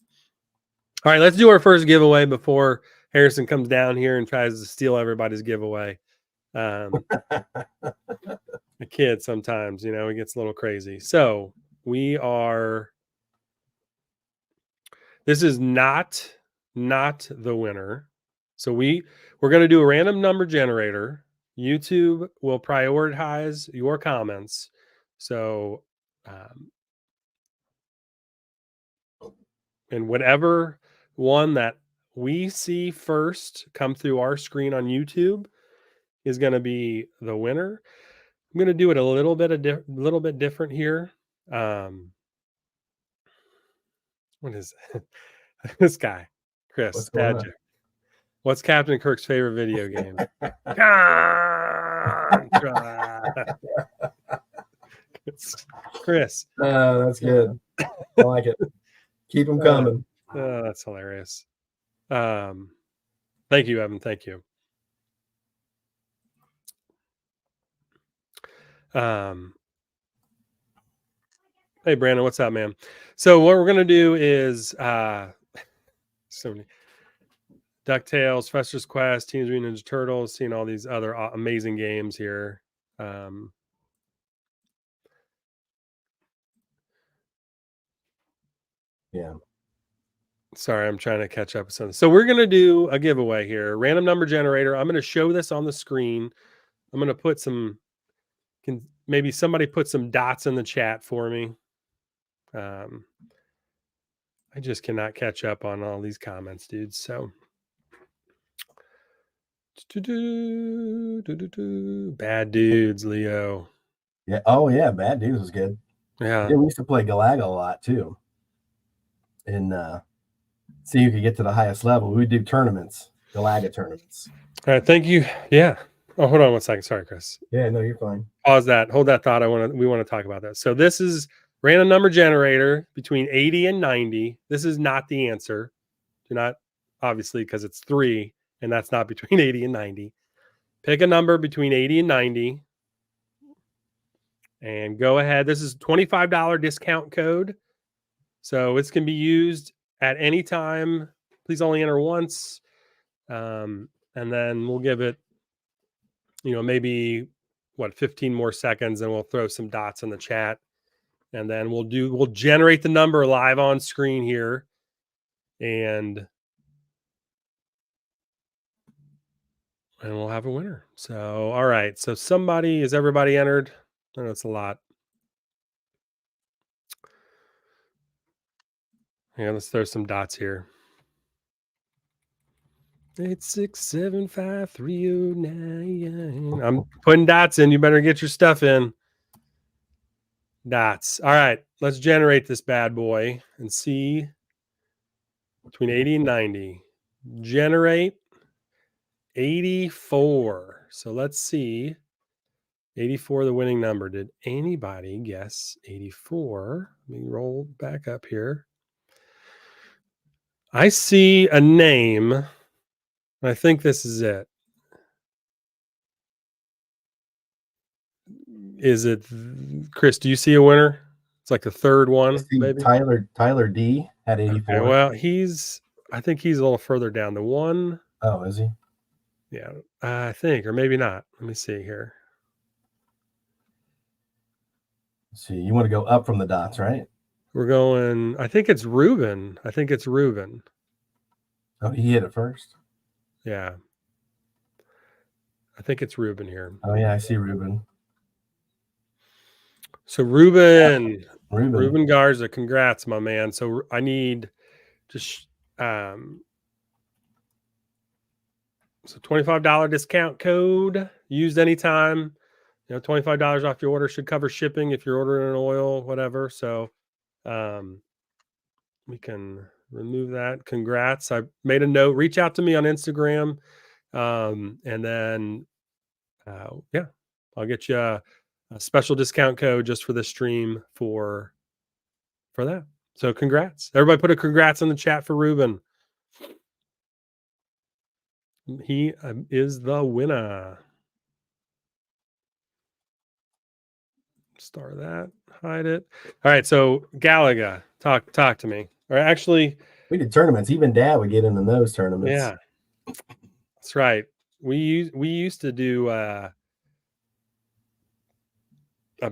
A: All right, let's do our first giveaway before Harrison comes down here and tries to steal everybody's giveaway. A kid sometimes, he gets a little crazy. So this is not the winner. So we're going to do a random number generator. YouTube will prioritize your comments. So, and whatever one that we see first come through our screen on YouTube is going to be the winner. I'm going to do it a little bit different here. What is this guy? Chris, what's Captain Kirk's favorite video game? Contra. Chris.
B: That's good. I like it. Keep them coming.
A: That's hilarious. Thank you, Evan. Thank you. Hey, Brandon, what's up, man? So what we're gonna do is so many DuckTales, Fester's Quest, Teenage Mutant Ninja Turtles, seeing all these other amazing games here.
B: Yeah.
A: Sorry, I'm trying to catch up with something. So we're gonna do a giveaway here, random number generator. I'm gonna show this on the screen. I'm gonna put maybe somebody put some dots in the chat for me. I just cannot catch up on all these comments, dudes. So Bad Dudes, Leo.
B: Yeah. Oh yeah, Bad Dudes was good.
A: Yeah.
B: We used to play Galaga a lot too. And see who could get to the highest level. We do tournaments, Galaga tournaments.
A: All right, thank you. Yeah. Oh, hold on one second. Sorry, Chris.
B: Yeah, no, you're fine.
A: Pause that. Hold that thought. We want to talk about that. So this is random number generator between 80 and 90. This is not the answer. Do not, obviously, because it's 3, and that's not between 80 and 90. Pick a number between 80 and 90. And go ahead. This is $25 discount code. So this can be used at any time. Please only enter once. And then we'll give it, maybe 15 more seconds, and we'll throw some dots in the chat, and then we'll generate the number live on screen here, and we'll have a winner. So, all right. So is everybody entered? I know it's a lot. Yeah, let's throw some dots here. 8675309. I'm putting dots in. You better get your stuff in. Dots. All right. Let's generate this bad boy and see between 80 and 90. Generate 84. So let's see. 84, the winning number. Did anybody guess 84? Let me roll back up here. I see a name. I think this is it. Is it Chris? Do you see a winner? It's like the third one, maybe.
B: Tyler D had 84.
A: Okay, well, I think he's a little further down. The one.
B: Oh, is he?
A: Yeah, I think, or maybe not. Let me see here.
B: Let's see, you want to go up from the dots, right?
A: We're going. I think it's Ruben.
B: Oh, he hit it first.
A: Yeah. I think it's Ruben here.
B: Oh yeah, I see Ruben.
A: So Ruben.
B: Yeah,
A: Ruben Garza, congrats, my man. So I need just so $25 discount code used anytime. You know, $25 off your order should cover shipping if you're ordering an oil, whatever. So we can remove that. Congrats. I made a note. Reach out to me on Instagram. And then yeah, I'll get you a special discount code just for the stream for that. So congrats. Everybody put a congrats in the chat for Ruben. He is the winner. Star that. Hide it. All right. So Galaga, talk to me. Or actually,
B: we did tournaments. Even Dad would get into those tournaments.
A: Yeah, that's right. We used to do a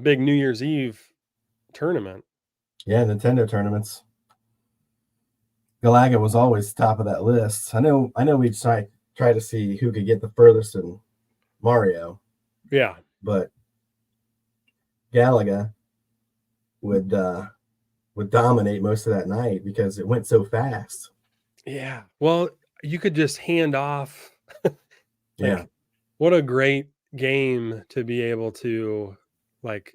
A: big New Year's Eve tournament.
B: Yeah, Nintendo tournaments. Galaga was always top of that list. I know we'd try to see who could get the furthest in Mario.
A: Yeah.
B: But Galaga would dominate most of that night because it went so fast.
A: Yeah. Well, you could just hand off.
B: Yeah.
A: What a great game to be able to, like,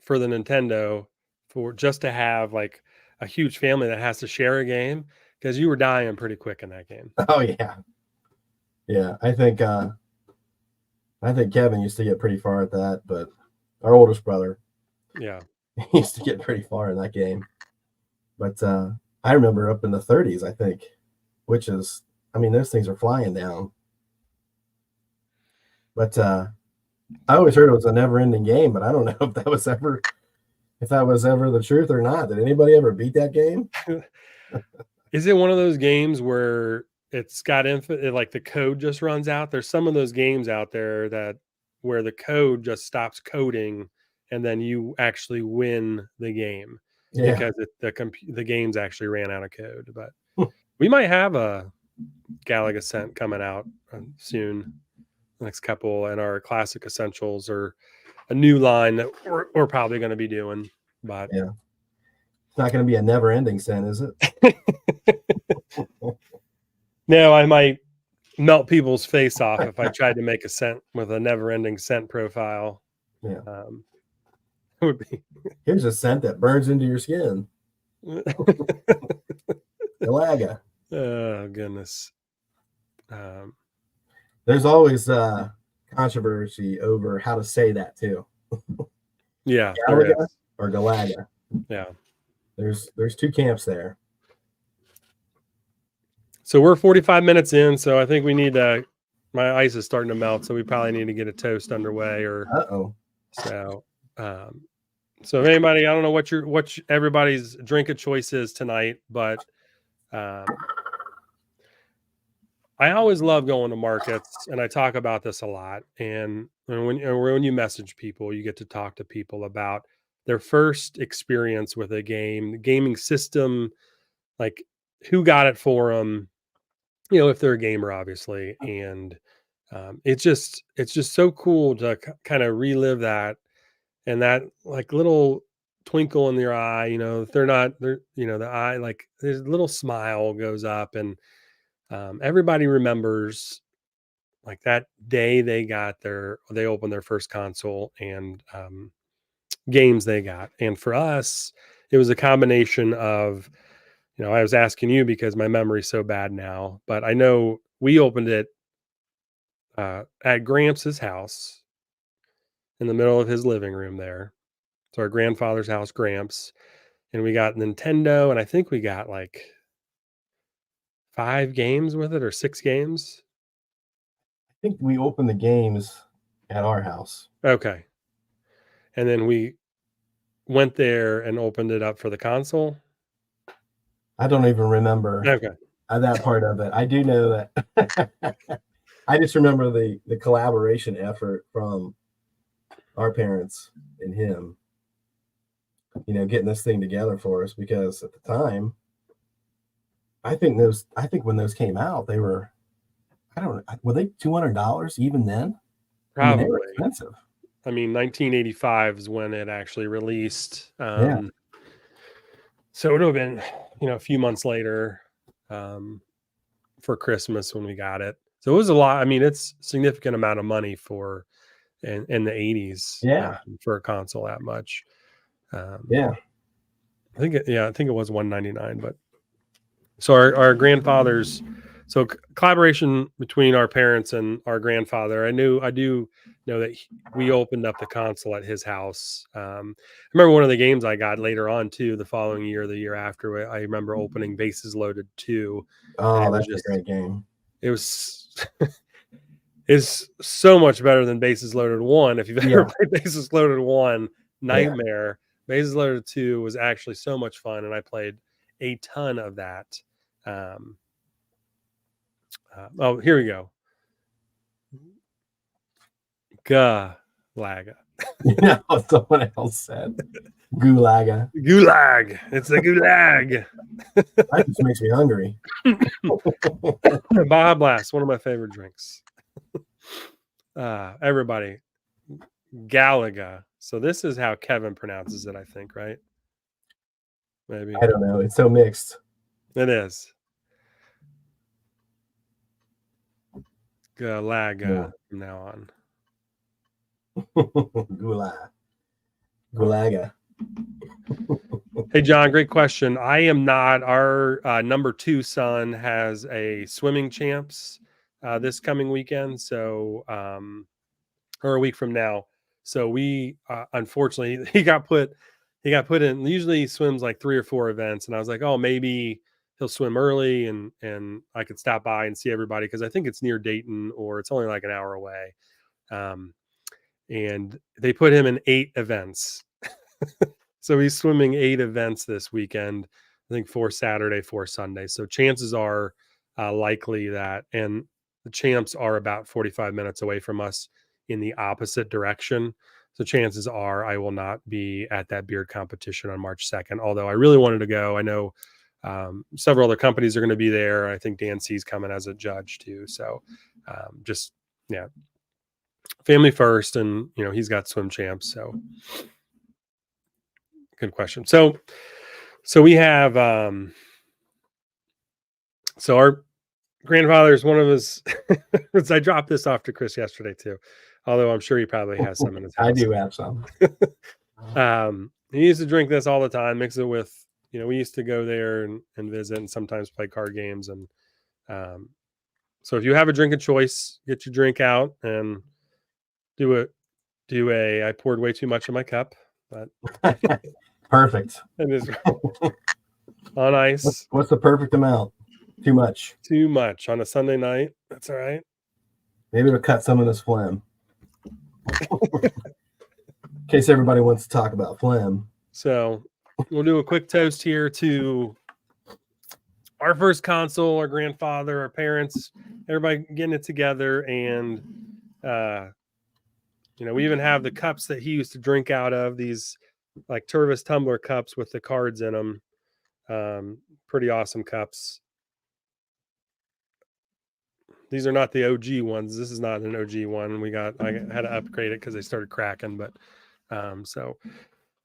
A: for the Nintendo, for just to have like a huge family that has to share a game, because you were dying pretty quick in that game.
B: Oh yeah. Yeah. I think Kevin used to get pretty far at that, but our oldest brother,
A: yeah,
B: he used to get pretty far in that game. But I remember up in the 30s, I think, which is, I mean, those things are flying down. But I always heard it was a never-ending game, but I don't know if that was ever the truth or not. Did anybody ever beat that game?
A: Is it one of those games where it's got infinite, like the code just runs out? There's some of those games out there where the code just stops coding, and then you actually win the game because the game's actually ran out of code. But we might have a Galaga Ascent coming out soon. Next couple, and our classic essentials are a new line that we're probably going to be doing. But
B: yeah, it's not going to be a never-ending scent, is it?
A: No, I might melt people's face off if I tried to make a scent with a never-ending scent profile.
B: Yeah,
A: it would be.
B: Here's a scent that burns into your skin. Galaga.
A: Oh goodness.
B: There's always controversy over how to say that too.
A: Yeah,
B: Galaga or Galaga.
A: Yeah.
B: There's two camps there.
A: So we're 45 minutes in, so I think we need my ice is starting to melt, so we probably need to get a toast underway. So if anybody, I don't know what everybody's drink of choice is tonight, but I always love going to markets, and I talk about this a lot. And when you message people, you get to talk to people about their first experience with a game, the gaming system, like who got it for them, if they're a gamer, obviously. And it's just so cool to kind of relive that, and that like little twinkle in your eye, if they're the eye, like there's a little smile goes up, and everybody remembers like that day they opened their first console, and games they got. And for us, it was a combination of, I was asking you because my memory's so bad now, but I know we opened it at Gramps' house in the middle of his living room there. So our grandfather's house, Gramps, and we got Nintendo, and I think we got like 5 games with it, or 6 games.
B: I think we opened the games at our house.
A: Okay. And then we went there and opened it up for the console.
B: I don't even remember that part of it. I do know that I just remember the collaboration effort from our parents and him, getting this thing together for us, because at the time, I think when those came out, they were, were they $200 even then?
A: Probably.
B: I mean, they were expensive.
A: 1985 is when it actually released.
B: Yeah.
A: So it would have been, a few months later, for Christmas when we got it. So it was a lot. I mean, it's a significant amount of money for in the 80s.
B: Yeah.
A: For a console that much.
B: Yeah.
A: I think it was $199, but so our grandfathers, so collaboration between our parents and our grandfather. I do know that we opened up the console at his house. I remember one of the games I got later on too, the following year, the year after. I remember opening Bases Loaded 2.
B: Oh, that's a great game.
A: It was is so much better than Bases Loaded 1. If you've ever played Bases Loaded 1, nightmare. Bases Loaded 2 was actually so much fun, and I played a ton of that. Here we go. Gulaga.
B: Someone else said Gulaga.
A: Gulag. It's the gulag.
B: That just makes me hungry.
A: Baja Blast, one of my favorite drinks. Everybody, Galaga. So this is how Kevin pronounces it, I think, right? Maybe.
B: I don't know. It's so mixed.
A: It is. Galaga from now on.
B: Gulaga.
A: Hey, John, great question. I am not. Our number 2 son has a swimming champs this coming weekend, so or a week from now. So we unfortunately he got put in. Usually he swims like 3 or 4 events, and I was like, oh, maybe he'll swim early and I could stop by and see everybody, because I think it's near Dayton, or it's only like an hour away. And they put him in 8 events. So he's swimming 8 events this weekend, I think 4 Saturday, 4 Sunday. So chances are likely that, and the champs are about 45 minutes away from us in the opposite direction. So chances are I will not be at that beard competition on March 2nd, although I really wanted to go. I know several other companies are going to be there. I think Dan C's coming as a judge too. So family first, and he's got swim champs. So good question. So we have so our grandfather's one of his I dropped this off to Chris yesterday too, although I'm sure he probably has some in his house.
B: I do have some.
A: He used to drink this all the time, mix it with, we used to go there and visit and sometimes play card games. And so if you have a drink of choice, get your drink out and I poured way too much in my cup, but
B: perfect.
A: And it's on ice.
B: What's the perfect amount? Too much.
A: Too much on a Sunday night. That's all right.
B: Maybe it'll cut some of this phlegm. In case everybody wants to talk about phlegm.
A: So we'll do a quick toast here to our first console, our grandfather, our parents, everybody getting it together. And, we even have the cups that he used to drink out of, these like Tervis tumbler cups with the cards in them. Pretty awesome cups. These are not the OG ones. This is not an OG one. I had to upgrade it because they started cracking. But so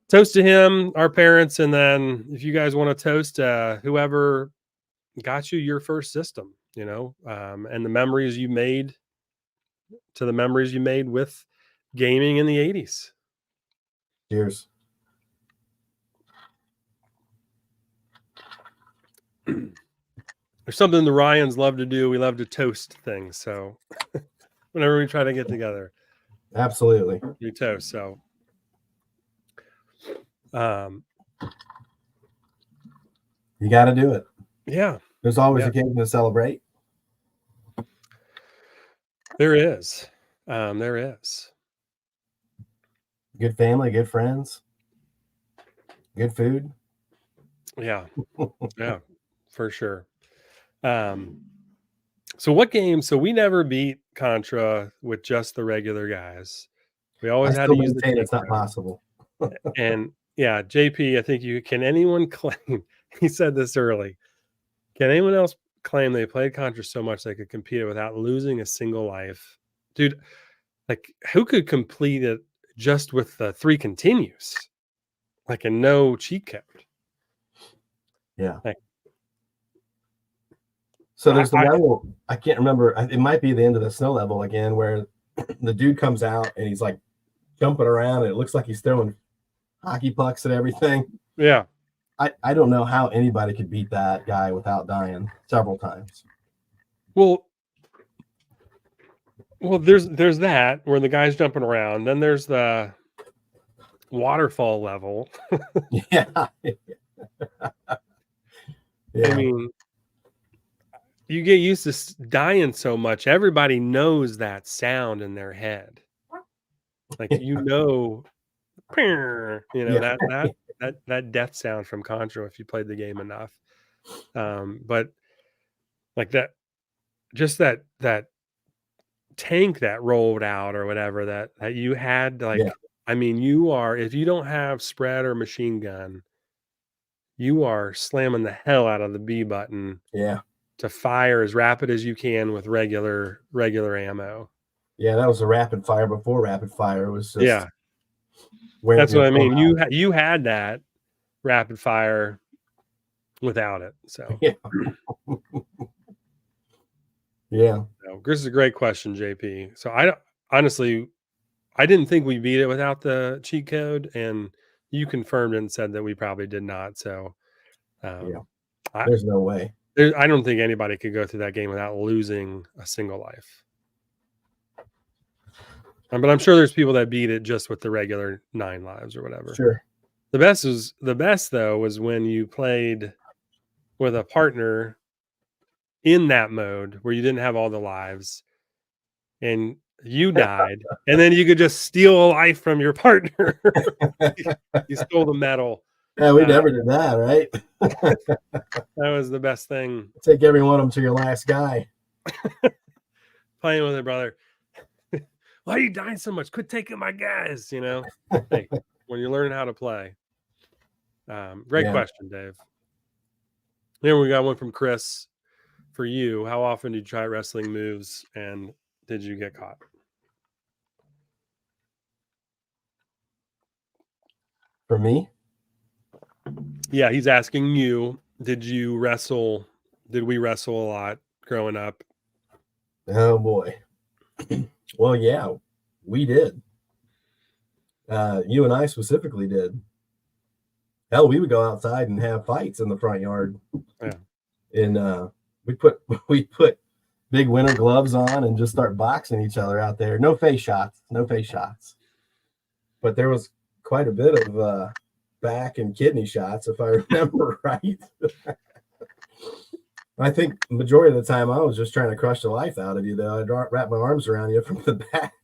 A: toast to him, our parents, and then if you guys want to toast whoever got you your first system, and the memories you made with gaming in the 80s.
B: Cheers.
A: There's something the Ryans love to do. We love to toast things. So whenever we try to get together,
B: absolutely,
A: we toast. So,
B: you got to do it.
A: Yeah.
B: There's always occasion to celebrate.
A: There is. There is.
B: Good family, good friends, good food.
A: Yeah. Yeah, for sure. So what game? So we never beat Contra with just the regular guys. We always had to use the
B: cheat. It's not possible.
A: And yeah, JP, I think can anyone claim, he said this early, can anyone else claim they played Contra so much they could compete it without losing a single life? Dude, like who could complete it just with the 3 continues? Like a no cheat code.
B: Yeah. So there's the level, I can't remember, it might be the end of the snow level again, where the dude comes out and he's like jumping around and it looks like he's throwing hockey pucks and everything.
A: Yeah.
B: I don't know how anybody could beat that guy without dying several times.
A: Well, there's that where the guy's jumping around. Then there's the waterfall level.
B: Yeah.
A: I mean, you get used to dying so much. Everybody knows that sound in their head. Like, that death sound from Contra if you played the game enough. But like that, just that tank that rolled out or whatever that you had, like, I mean, if you don't have spread or machine gun, you are slamming the hell out of the B button.
B: Yeah.
A: To fire as rapid as you can with regular ammo.
B: Yeah, that was a rapid fire before rapid fire was just.
A: That's what I mean. You had that rapid fire without it. So
B: yeah. Yeah.
A: This is a great question, JP. So I didn't think we beat it without the cheat code, and you confirmed and said that we probably did not. So
B: there's no way.
A: I don't think anybody could go through that game without losing a single life. But I'm sure there's people that beat it just with the regular 9 lives or whatever.
B: Sure.
A: The best though was when you played with a partner in that mode where you didn't have all the lives and you died, and then you could just steal a life from your partner. You stole the medal.
B: Yeah, we never did that, right?
A: That was the best thing.
B: Take every one of them to your last guy.
A: Playing with it, brother. Why are you dying so much? Quit taking my guys, Hey, when you're learning how to play. Great question, Dave. Then we got one from Chris for you. How often did you try wrestling moves and did you get caught?
B: For me?
A: Yeah, he's asking you, did we wrestle a lot growing up?
B: Oh boy. Well, yeah, we did. You and I specifically did. Hell, we would go outside and have fights in the front yard.
A: Yeah.
B: And we put big winter gloves on and just start boxing each other out there. No face shots. But there was quite a bit of back and kidney shots, if I remember right. I think majority of the time I was just trying to crush the life out of you, though. I'd wrap my arms around you from the back.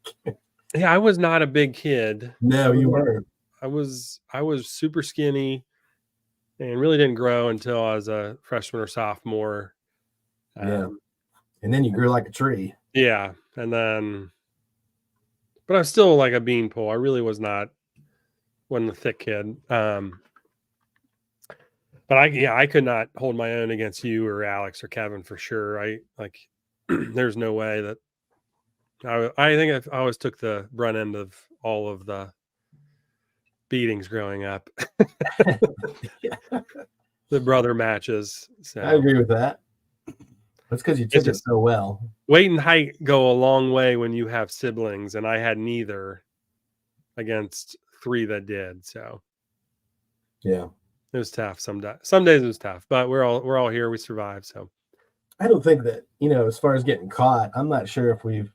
A: Yeah, I was not a big kid.
B: No, you weren't.
A: I was super skinny, and really didn't grow until I was a freshman or sophomore.
B: Yeah. And then you grew like a tree.
A: Yeah. And then, but I was still like a beanpole. I really wasn't a thick kid. But I could not hold my own against you or Alex or Kevin for sure. There's no way that I think I always took the brunt end of all of the beatings growing up.
B: Yeah.
A: The brother matches. So
B: I agree with that. That's because you took it so well.
A: Weight and height go a long way when you have siblings, and I had neither against 3 that did. So
B: yeah,
A: it was tough. Some days it was tough, but we're all here. We survived. So
B: I don't think that, as far as getting caught, I'm not sure if we've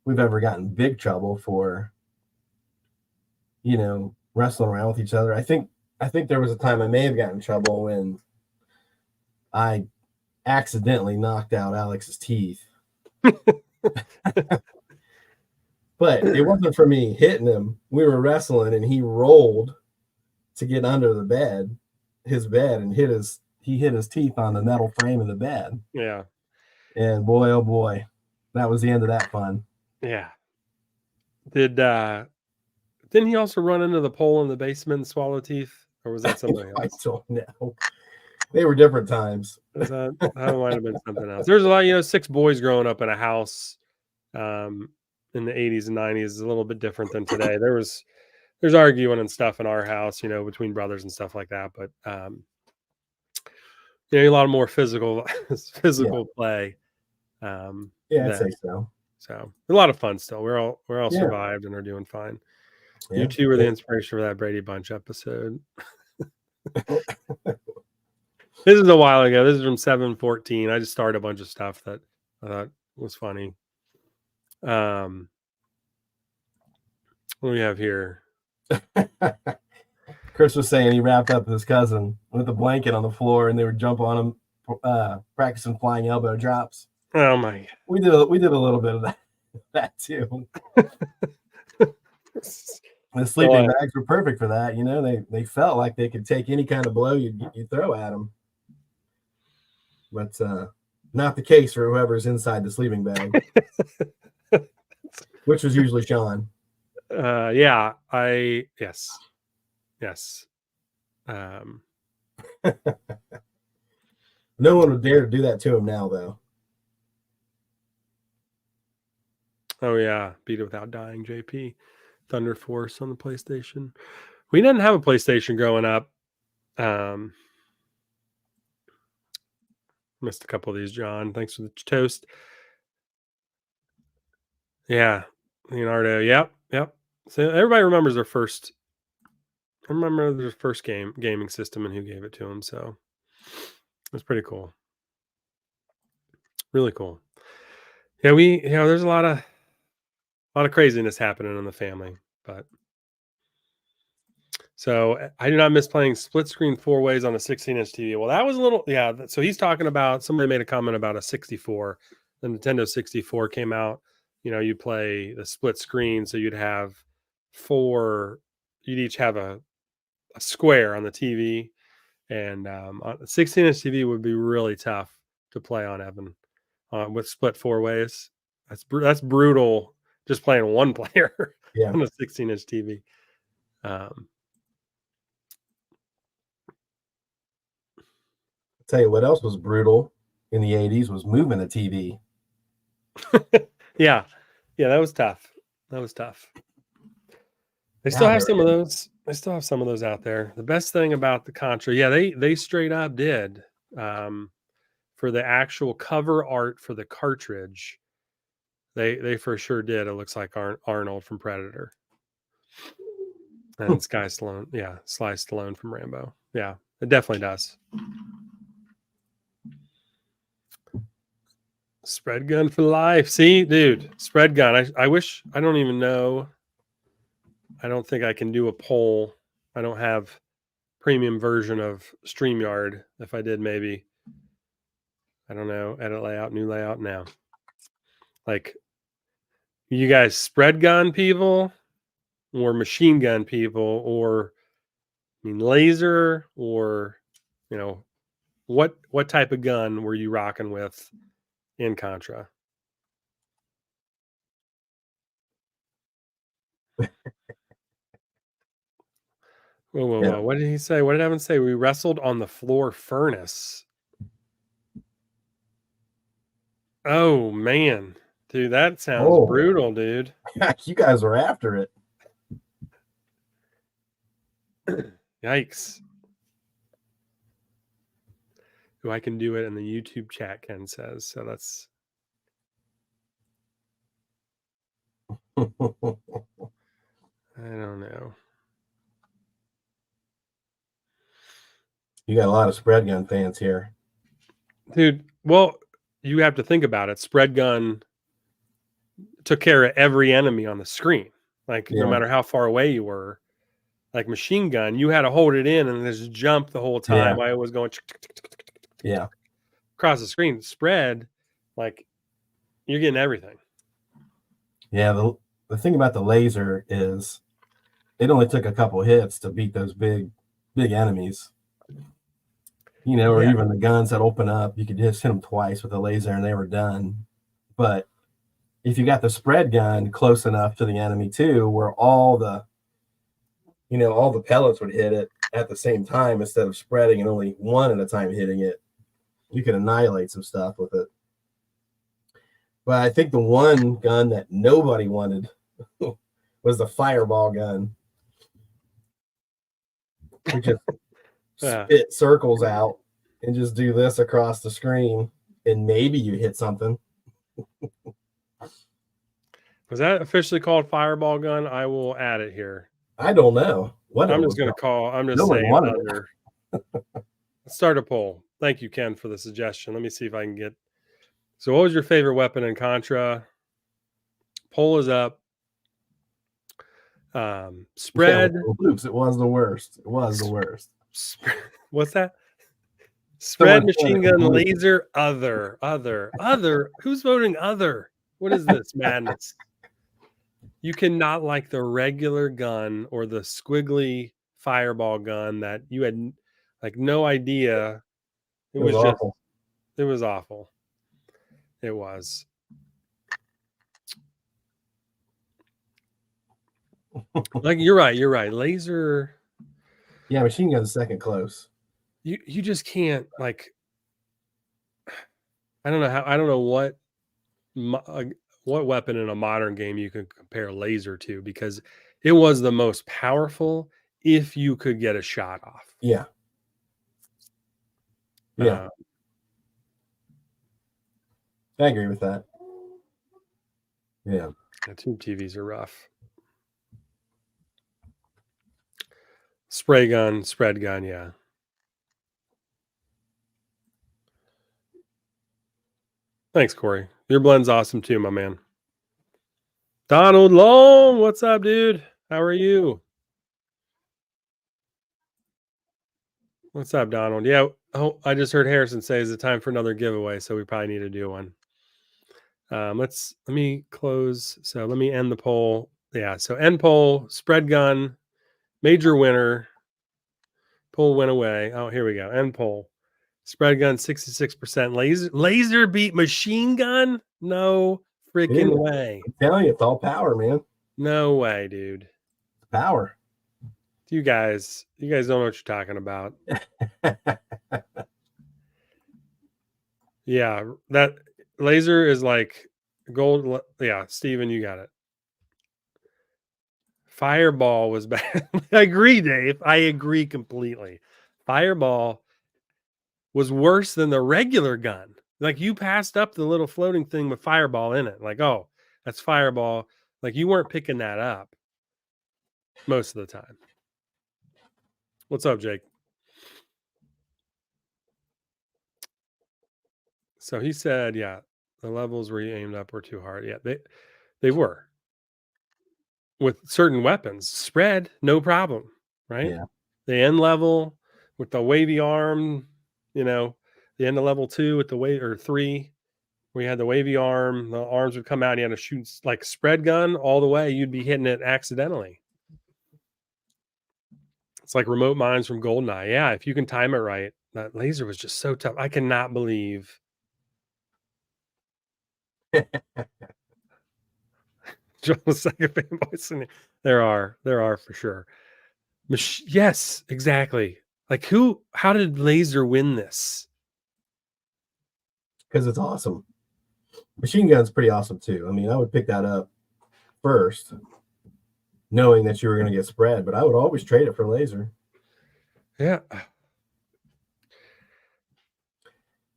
B: ever gotten big trouble for, wrestling around with each other. I think there was a time I may have gotten in trouble when I accidentally knocked out Alex's teeth. But it wasn't for me hitting him. We were wrestling and he rolled to get under his bed, and he hit his teeth on the metal frame of the bed.
A: Yeah.
B: And boy, oh boy, that was the end of that fun.
A: Yeah. Didn't he also run into the pole in the basement and swallow teeth? Or was that something else?
B: I don't know. They were different times.
A: That might have been something else. There's a lot, 6 boys growing up in a house in the 80s and 90s is a little bit different than today. There's arguing and stuff in our house, between brothers and stuff like that. But a lot of more physical play.
B: Yeah, I'd say so.
A: So a lot of fun still. We're all survived and are doing fine. Yeah. You two were the inspiration for that Brady Bunch episode. This is a while ago. This is from 7/14. I just started a bunch of stuff that I thought was funny. What do we have here?
B: Chris was saying he wrapped up his cousin with a blanket on the floor, and they would jump on him, practicing flying elbow drops.
A: Oh my God.
B: We did a little bit of that too. The sleeping bags were perfect for that. They felt like they could take any kind of blow you throw at them. But not the case for whoever's inside the sleeping bag, which was usually Shaun.
A: Yeah, yes.
B: No one would dare to do that to him now, though.
A: Oh yeah, Beat It Without Dying, JP. Thunder Force on the PlayStation. We didn't have a PlayStation growing up. Missed a couple of these, John. Thanks for the toast. Yeah, Leonardo. Yep. So everybody remembers their first. I remember their first gaming system and who gave it to them. So it was pretty cool. Really cool. Yeah, there's a lot of craziness happening in the family, but. So I do not miss playing split screen 4 ways on a 16-inch TV. Well, that was a little, yeah. So he's talking about, somebody made a comment about a 64. The Nintendo 64 came out. You play the split screen, so you'd each have a square on the TV, and on a 16-inch TV would be really tough to play on, Evan, with split 4 ways. That's brutal. Just playing one player on a 16-inch TV.
B: Tell you what else was brutal in the 80s was moving a TV.
A: Yeah, that was tough. They still have some of those. They still have some of those out there. The best thing about the Contra, they straight up did for the actual cover art for the cartridge. They for sure did. It looks like Arnold from Predator and Sly Stallone from Rambo. Yeah, it definitely does. Spread gun for life. See, dude, spread gun. I wish, I don't even know. I don't think I can do a poll. I don't have premium version of StreamYard. If I did, maybe. I don't know. Edit layout, new layout now. Like, you guys spread gun people or machine gun people or I mean, laser or, you know, what type of gun were you rocking with in Contra? Whoa. What did he say? What did Evan say? We wrestled on the floor furnace. Oh, man. Dude, that sounds brutal, dude.
B: You guys were after it.
A: Yikes. Ooh, I can do it in the YouTube chat, Ken says. So that's... I don't know.
B: You got a lot of spread gun fans here.
A: Dude, well, you have to think about it. Spread gun took care of every enemy on the screen. Like, no matter how far away you were. Like machine gun, you had to hold it in and just jump the whole time. I was going across the screen. Spread, like, you're getting everything.
B: Yeah, the thing about the laser is it only took a couple hits to beat those big enemies. You know, or even the guns that open up, you could just hit them twice with a laser and they were done. But if you got the spread gun close enough to the enemy too, where all the pellets would hit it at the same time instead of spreading and only one at a time hitting it, you could annihilate some stuff with it. But I think the one gun that nobody wanted was the fireball gun. You just spit circles out and just do this across the screen, and maybe you hit something.
A: Was that officially called fireball gun? I will add it here.
B: I don't know.
A: I'm just going to call. I'm just saying other. Let's start a poll. Thank you, Ken, for the suggestion. Let me see if I can get. So, what was your favorite weapon in Contra? Poll is up. Spread.
B: Yeah, oops, it was the worst. It was the worst.
A: What's that? Spread, machine gun, laser, other. Who's voting other? What is this madness? You cannot like the regular gun or the squiggly fireball gun that you had like no idea. It was just awful. It was awful. It was. Like you're right. Laser.
B: Yeah, machine gun's second close.
A: You just can't, like, I don't know what weapon in a modern game you can compare laser to, because it was the most powerful if you could get a shot off.
B: Yeah. I agree with that. Yeah.
A: The tube TVs are rough. Spray gun, spread gun, yeah. Thanks, Corey. Your blend's awesome too, my man. Donald Long, what's up, dude? How are you? What's up, Donald? Yeah, I just heard Harrison say it's time for another giveaway, so we probably need to do one. Let me close. So let me end the poll. Yeah, so end poll, spread gun, major winner. Poll went away. Oh, here we go. End poll. Spread gun 66%. Laser beat machine gun? No freaking way.
B: I'm telling you, it's all power, man.
A: No way, dude.
B: Power.
A: You guys don't know what you're talking about. Yeah, that laser is like gold. Yeah, Steven, you got it. Fireball was bad. I agree, Dave. I agree completely. Fireball was worse than the regular gun. Like, you passed up the little floating thing with fireball in it. Like, oh, that's fireball. Like, you weren't picking that up most of the time. What's up, Jake? So he said, yeah, the levels where you aimed up were too hard. Yeah, they were. With certain weapons, spread, no problem, right?
B: Yeah.
A: The end level with the wavy arm, the end of level 2 with the or 3, where you had the wavy arm, the arms would come out, and you had to shoot like spread gun all the way. You'd be hitting it accidentally. It's like remote mines from Goldeneye. Yeah, if you can time it right. That laser was just so tough. I cannot believe Joel the second fanboy. There are for sure. Yes, exactly. Like how did Laser win this?
B: Because it's awesome. Machine gun's pretty awesome too. I mean, I would pick that up first, knowing that you were going to get spread, but I would always trade it for laser.
A: Yeah.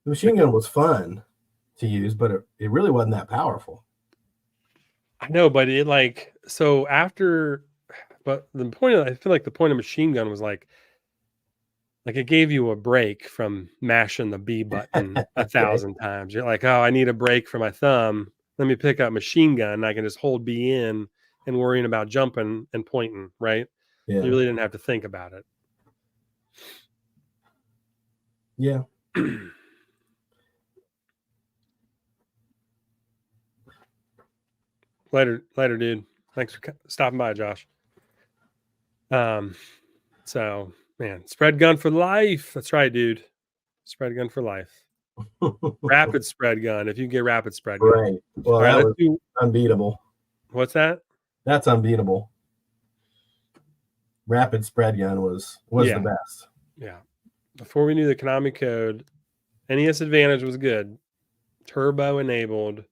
B: The machine gun was fun to use, but it really wasn't that powerful.
A: I know, but it like so after, but the point of I feel like the point of machine gun was like it gave you a break from mashing the B button a
B: Okay.
A: 1,000 times. You're like, oh, I need a break for my thumb. Let me pick up machine gun. And I can just hold B in and worrying about jumping and pointing, right?
B: Yeah.
A: You really didn't have to think about it.
B: Yeah.
A: Later, dude. Thanks for stopping by, Josh. So man, spread gun for life. That's right, dude. Spread gun for life. Rapid spread gun. If you get rapid spread gun.
B: Right. Well,
A: all right,
B: that was unbeatable.
A: What's that?
B: That's unbeatable. Rapid spread gun was the best.
A: Yeah. Before we knew the Konami code, NES Advantage was good. Turbo enabled.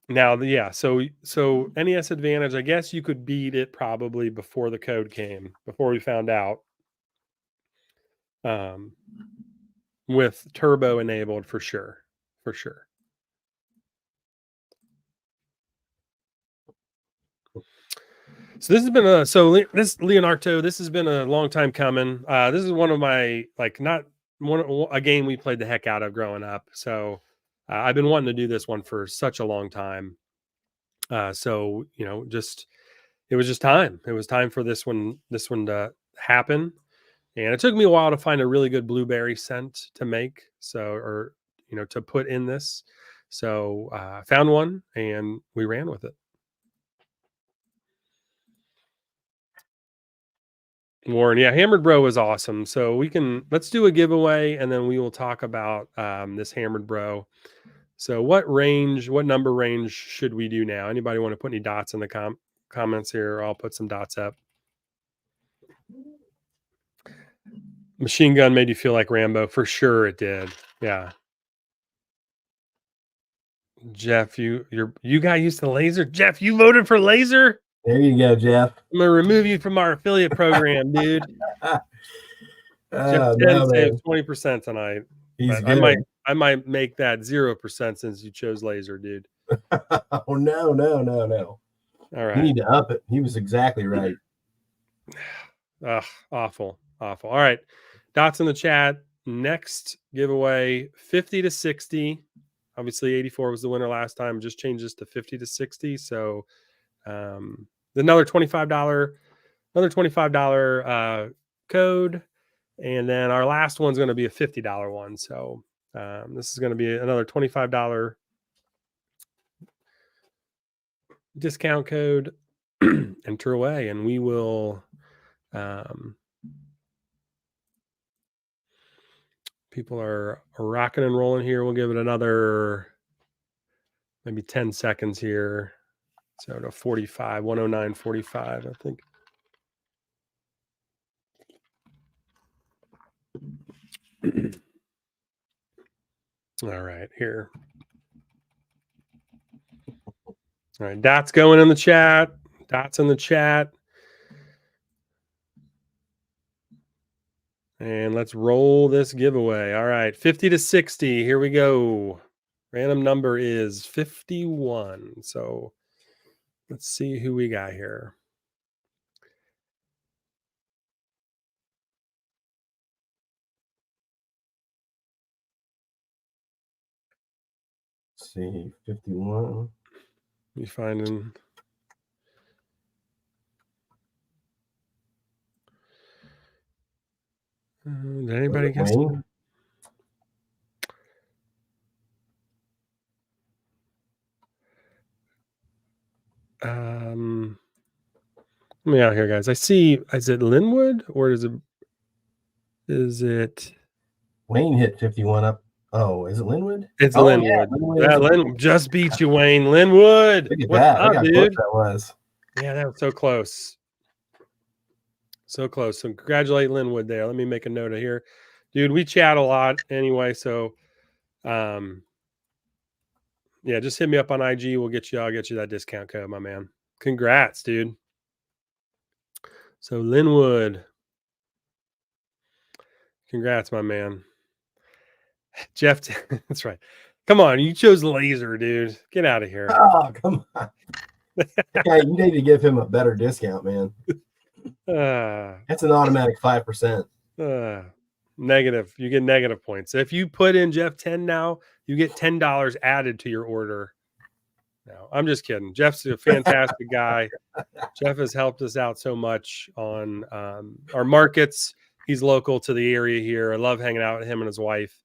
A: Now, yeah, so NES Advantage, I guess you could beat it probably before the code came, before we found out. With turbo enabled for sure. For sure. So this has been this Leonardo, this has been a long time coming. This is one of my a game we played the heck out of growing up. So I've been wanting to do this one for such a long time. So it was just time. It was time for this one to happen. And it took me a while to find a really good blueberry scent to make. To put in this. So I found one and we ran with it. Warren, yeah, Hammered Bro was awesome. So let's do a giveaway and then we will talk about this Hammered Bro. So what number range should we do now? Anybody want to put any dots in the comments here? I'll put some dots up. Machine gun made you feel like Rambo. For sure it did. Yeah. Jeff, you got used to laser. Jeff, you voted for laser?
B: There you go, Jeff.
A: I'm gonna remove you from our affiliate program, dude. Jeff saved 20% tonight. I might make that 0% since you chose laser, dude.
B: Oh no.
A: All right.
B: You need to up it. He was exactly right.
A: Ugh, awful. All right. Dots in the chat. Next giveaway, 50 to 60. Obviously 84 was the winner last time. Just changed this to 50 to 60. So another $25 code. And then our last one's going to be a $50 one. So this is going to be another $25 discount code. Enter away, and we will. People are rocking and rolling here. We'll give it another maybe 10 seconds here. So to 45, 109.45, I think. All right, here. All right, dots going in the chat. Dots in the chat. And let's roll this giveaway. All right, 50 to 60. Here we go. Random number is 51. So let's see who we got here.
B: Let's see, 51.
A: You finding? Did anybody guess? Let me out here, guys. I see. Is it Linwood or is it?
B: Wayne hit 51 up. Oh, is it Linwood?
A: It's
B: Oh
A: Linwood.
B: yeah, Linwood
A: Yeah, Lin just beat you, Wayne. Linwood.
B: Look at
A: What's
B: that. Look
A: up,
B: how close
A: dude?
B: that was.
A: Yeah, that was so close. So close. So congratulate Linwood there. Let me make a note of here. Dude, we chat a lot anyway. So yeah, just hit me up on IG. I'll get you that discount code, my man. Congrats, dude. So Linwood. Congrats, my man. Jeff, that's right. Come on, you chose laser, dude. Get out of here.
B: Oh, come on. Yeah, you need to give him a better discount, man. That's an automatic 5%.
A: Negative. You get negative points. If you put in Jeff 10 now, you get $10 added to your order. No, I'm just kidding. Jeff's a fantastic guy. Jeff has helped us out so much on our markets. He's local to the area here. I love hanging out with him and his wife.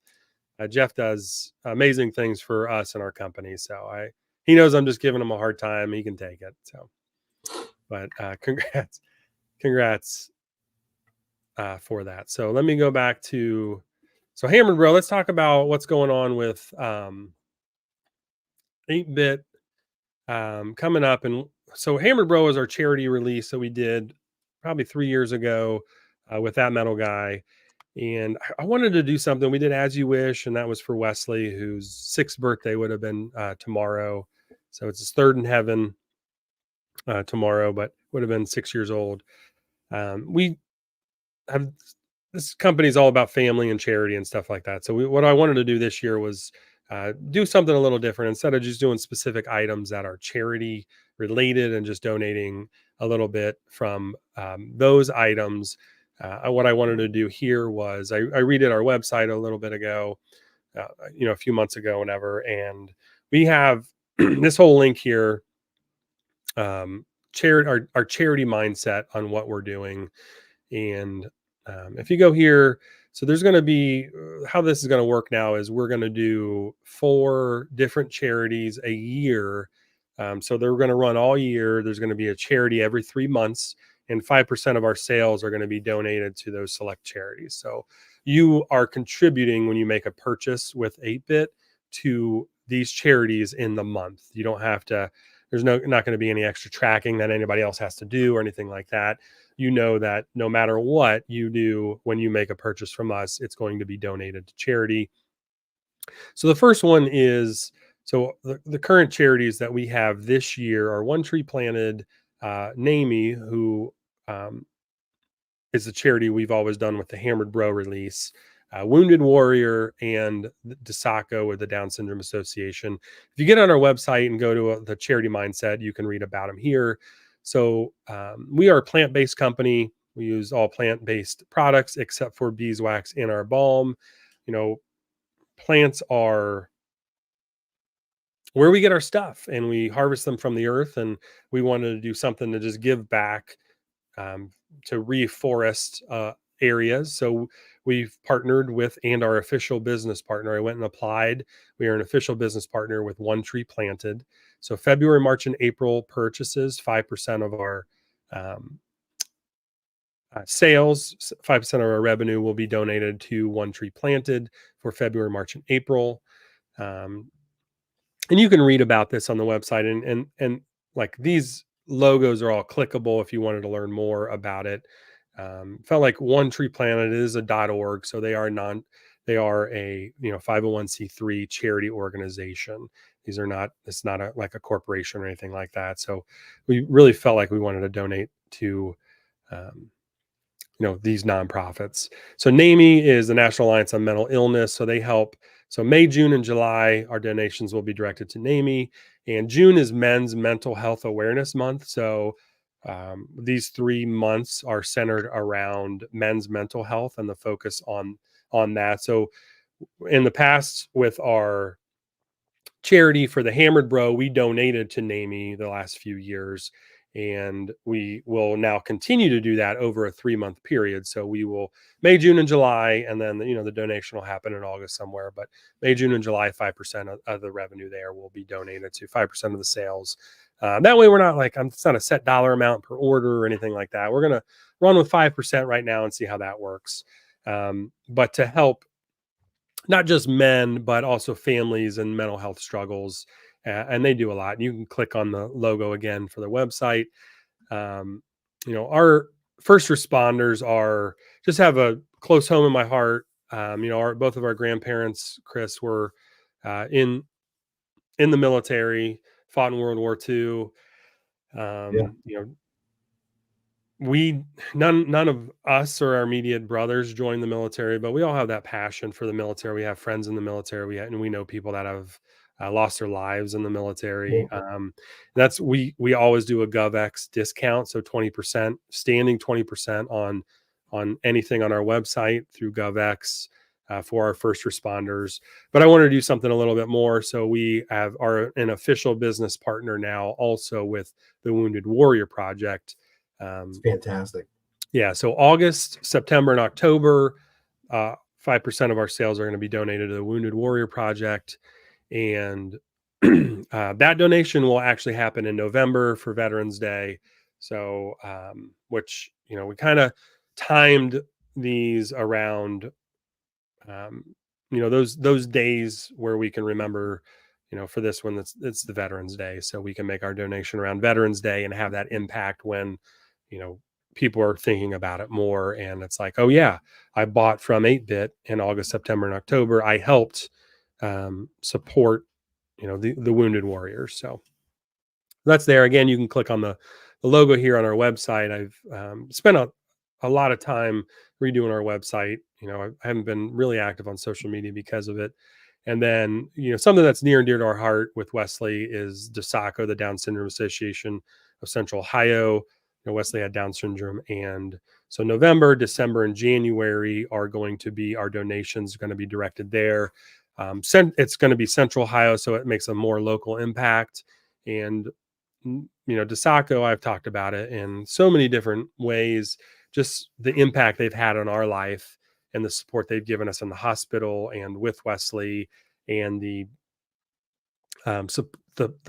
A: Jeff does amazing things for us and our company. So he knows I'm just giving him a hard time. He can take it. So, but congrats for that. So let me go back to Hammered Bro. Let's talk about what's going on with 8-bit coming up. And so Hammered Bro is our charity release that we did probably 3 years ago with that metal guy. And I wanted to do something. We did As You Wish, and that was for Wesley, whose 6th birthday would have been tomorrow. So it's his 3rd in heaven tomorrow, but would have been 6 years old. We have this company is all about family and charity and stuff like that. So what I wanted to do this year was do something a little different. Instead of just doing specific items that are charity related and just donating a little bit from those items. What I wanted to do here was I redid our website a little bit ago, a few months ago, whenever, and we have this whole link here, our charity mindset on what we're doing. And if you go here, so there's going to be how this is going to work now is we're going to do 4 different charities a year. So they're going to run all year. There's going to be a charity every 3 months, and 5% of our sales are going to be donated to those select charities. So you are contributing when you make a purchase with 8-bit to these charities in the month. You don't have to. There's not going to be any extra tracking that anybody else has to do or anything like that. You know that no matter what you do when you make a purchase from us, it's going to be donated to charity. So the first one is, the current charities that we have this year are One Tree Planted, NAMI, who is a charity we've always done with the Hammered Bro release, Wounded Warrior, and DeSaco with the Down Syndrome Association. If you get on our website and go to the charity mindset, you can read about them here. So we are a plant-based company. We use all plant-based products except for beeswax in our balm. Plants are where we get our stuff, and we harvest them from the earth, and we wanted to do something to just give back to reforest areas. So we've partnered with, and our official business partner, I went and applied. We are an official business partner with One Tree Planted. So February, March, and April purchases, 5% of our sales, 5% of our revenue will be donated to One Tree Planted for February, March, and April. And you can read about this on the website, and like these logos are all clickable if you wanted to learn more about it. Felt like One Tree Planet is a .org, so they are a 501c3 charity organization. These are not, it's not like a corporation or anything like that. So we really felt like we wanted to donate to these nonprofits. So NAMI is the National Alliance on Mental Illness. So they help. So May, June, and July, our donations will be directed to NAMI. And June is Men's Mental Health Awareness Month. So these 3 months are centered around men's mental health and the focus on that. So in the past, with our charity for the Hammered Bro, we donated to NAMI the last few years. and we will now continue to do that over a 3-month period. So we will May, June, and July, and then the donation will happen in August somewhere. But May, June, and July, 5% of the revenue there will be donated to 5% of the sales. That way, we're not like it's not a set dollar amount per order or anything like that. We're gonna run with 5% right now and see how that works. But to help not just men, but also families and mental health struggles. And they do a lot. You can click on the logo again for their website. Our first responders just have a close home in my heart. Both of our grandparents, Chris, were in the military, fought in World War II.
B: Yeah.
A: We none of us or our immediate brothers joined the military, but we all have that passion for the military. We have friends in the military, and we know people that have lost their lives in the military. We always do a GovX discount, so 20%, standing 20% on anything on our website through GovX for our first responders. But I want to do something a little bit more, so we are an official business partner now, also with the Wounded Warrior Project.
B: It's fantastic.
A: Yeah. So August, September, and October, 5% of our sales are going to be donated to the Wounded Warrior Project. And that donation will actually happen in November for Veterans Day. So, which, we kind of timed these around, those days where we can remember, for this one, it's the Veterans Day. So we can make our donation around Veterans Day and have that impact when, people are thinking about it more. And it's like, oh yeah, I bought from 8-Bit in August, September, and October. I helped support, the Wounded Warriors. So that's there. Again, you can click on the logo here on our website. I've spent a lot of time redoing our website. I haven't been really active on social media because of it. And then, something that's near and dear to our heart with Wesley is DSACO, the Down Syndrome Association of Central Ohio. Wesley had Down syndrome. And so November, December, and January are going to be our donations going to be directed there. It's going to be Central Ohio, so it makes a more local impact. And, DSACO, I've talked about it in so many different ways, just the impact they've had on our life and the support they've given us in the hospital and with Wesley, and the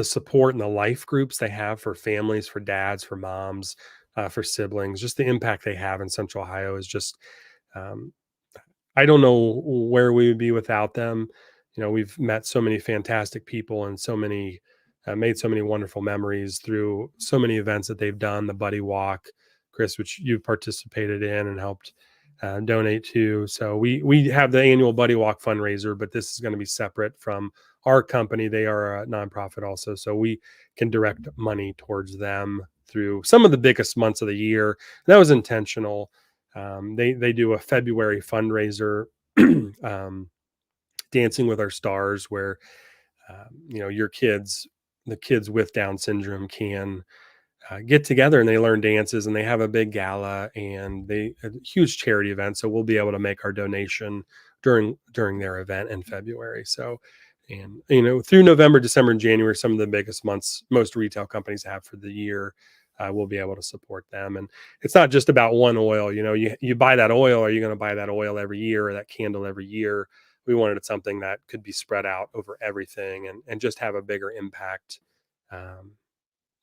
A: support and the life groups they have for families, for dads, for moms, for siblings. Just the impact they have in Central Ohio is just, I don't know where we would be without them. We've met so many fantastic people and made so many wonderful memories through so many events that they've done. The Buddy Walk, Chris, which you've participated in and helped donate to. So we have the annual Buddy Walk fundraiser, but this is going to be separate from our company. They are a nonprofit also, so we can direct money towards them through some of the biggest months of the year. And that was intentional. They do a February fundraiser, Dancing with Our Stars, where the kids with Down syndrome can get together and they learn dances, and they have a big gala and a huge charity event. So we'll be able to make our donation during their event in February. So, and through November, December, and January, some of the biggest months most retail companies have for the year, we'll be able to support them. And it's not just about one oil. You buy that oil. Are you going to buy that oil every year or that candle every year? We wanted something that could be spread out over everything and just have a bigger impact.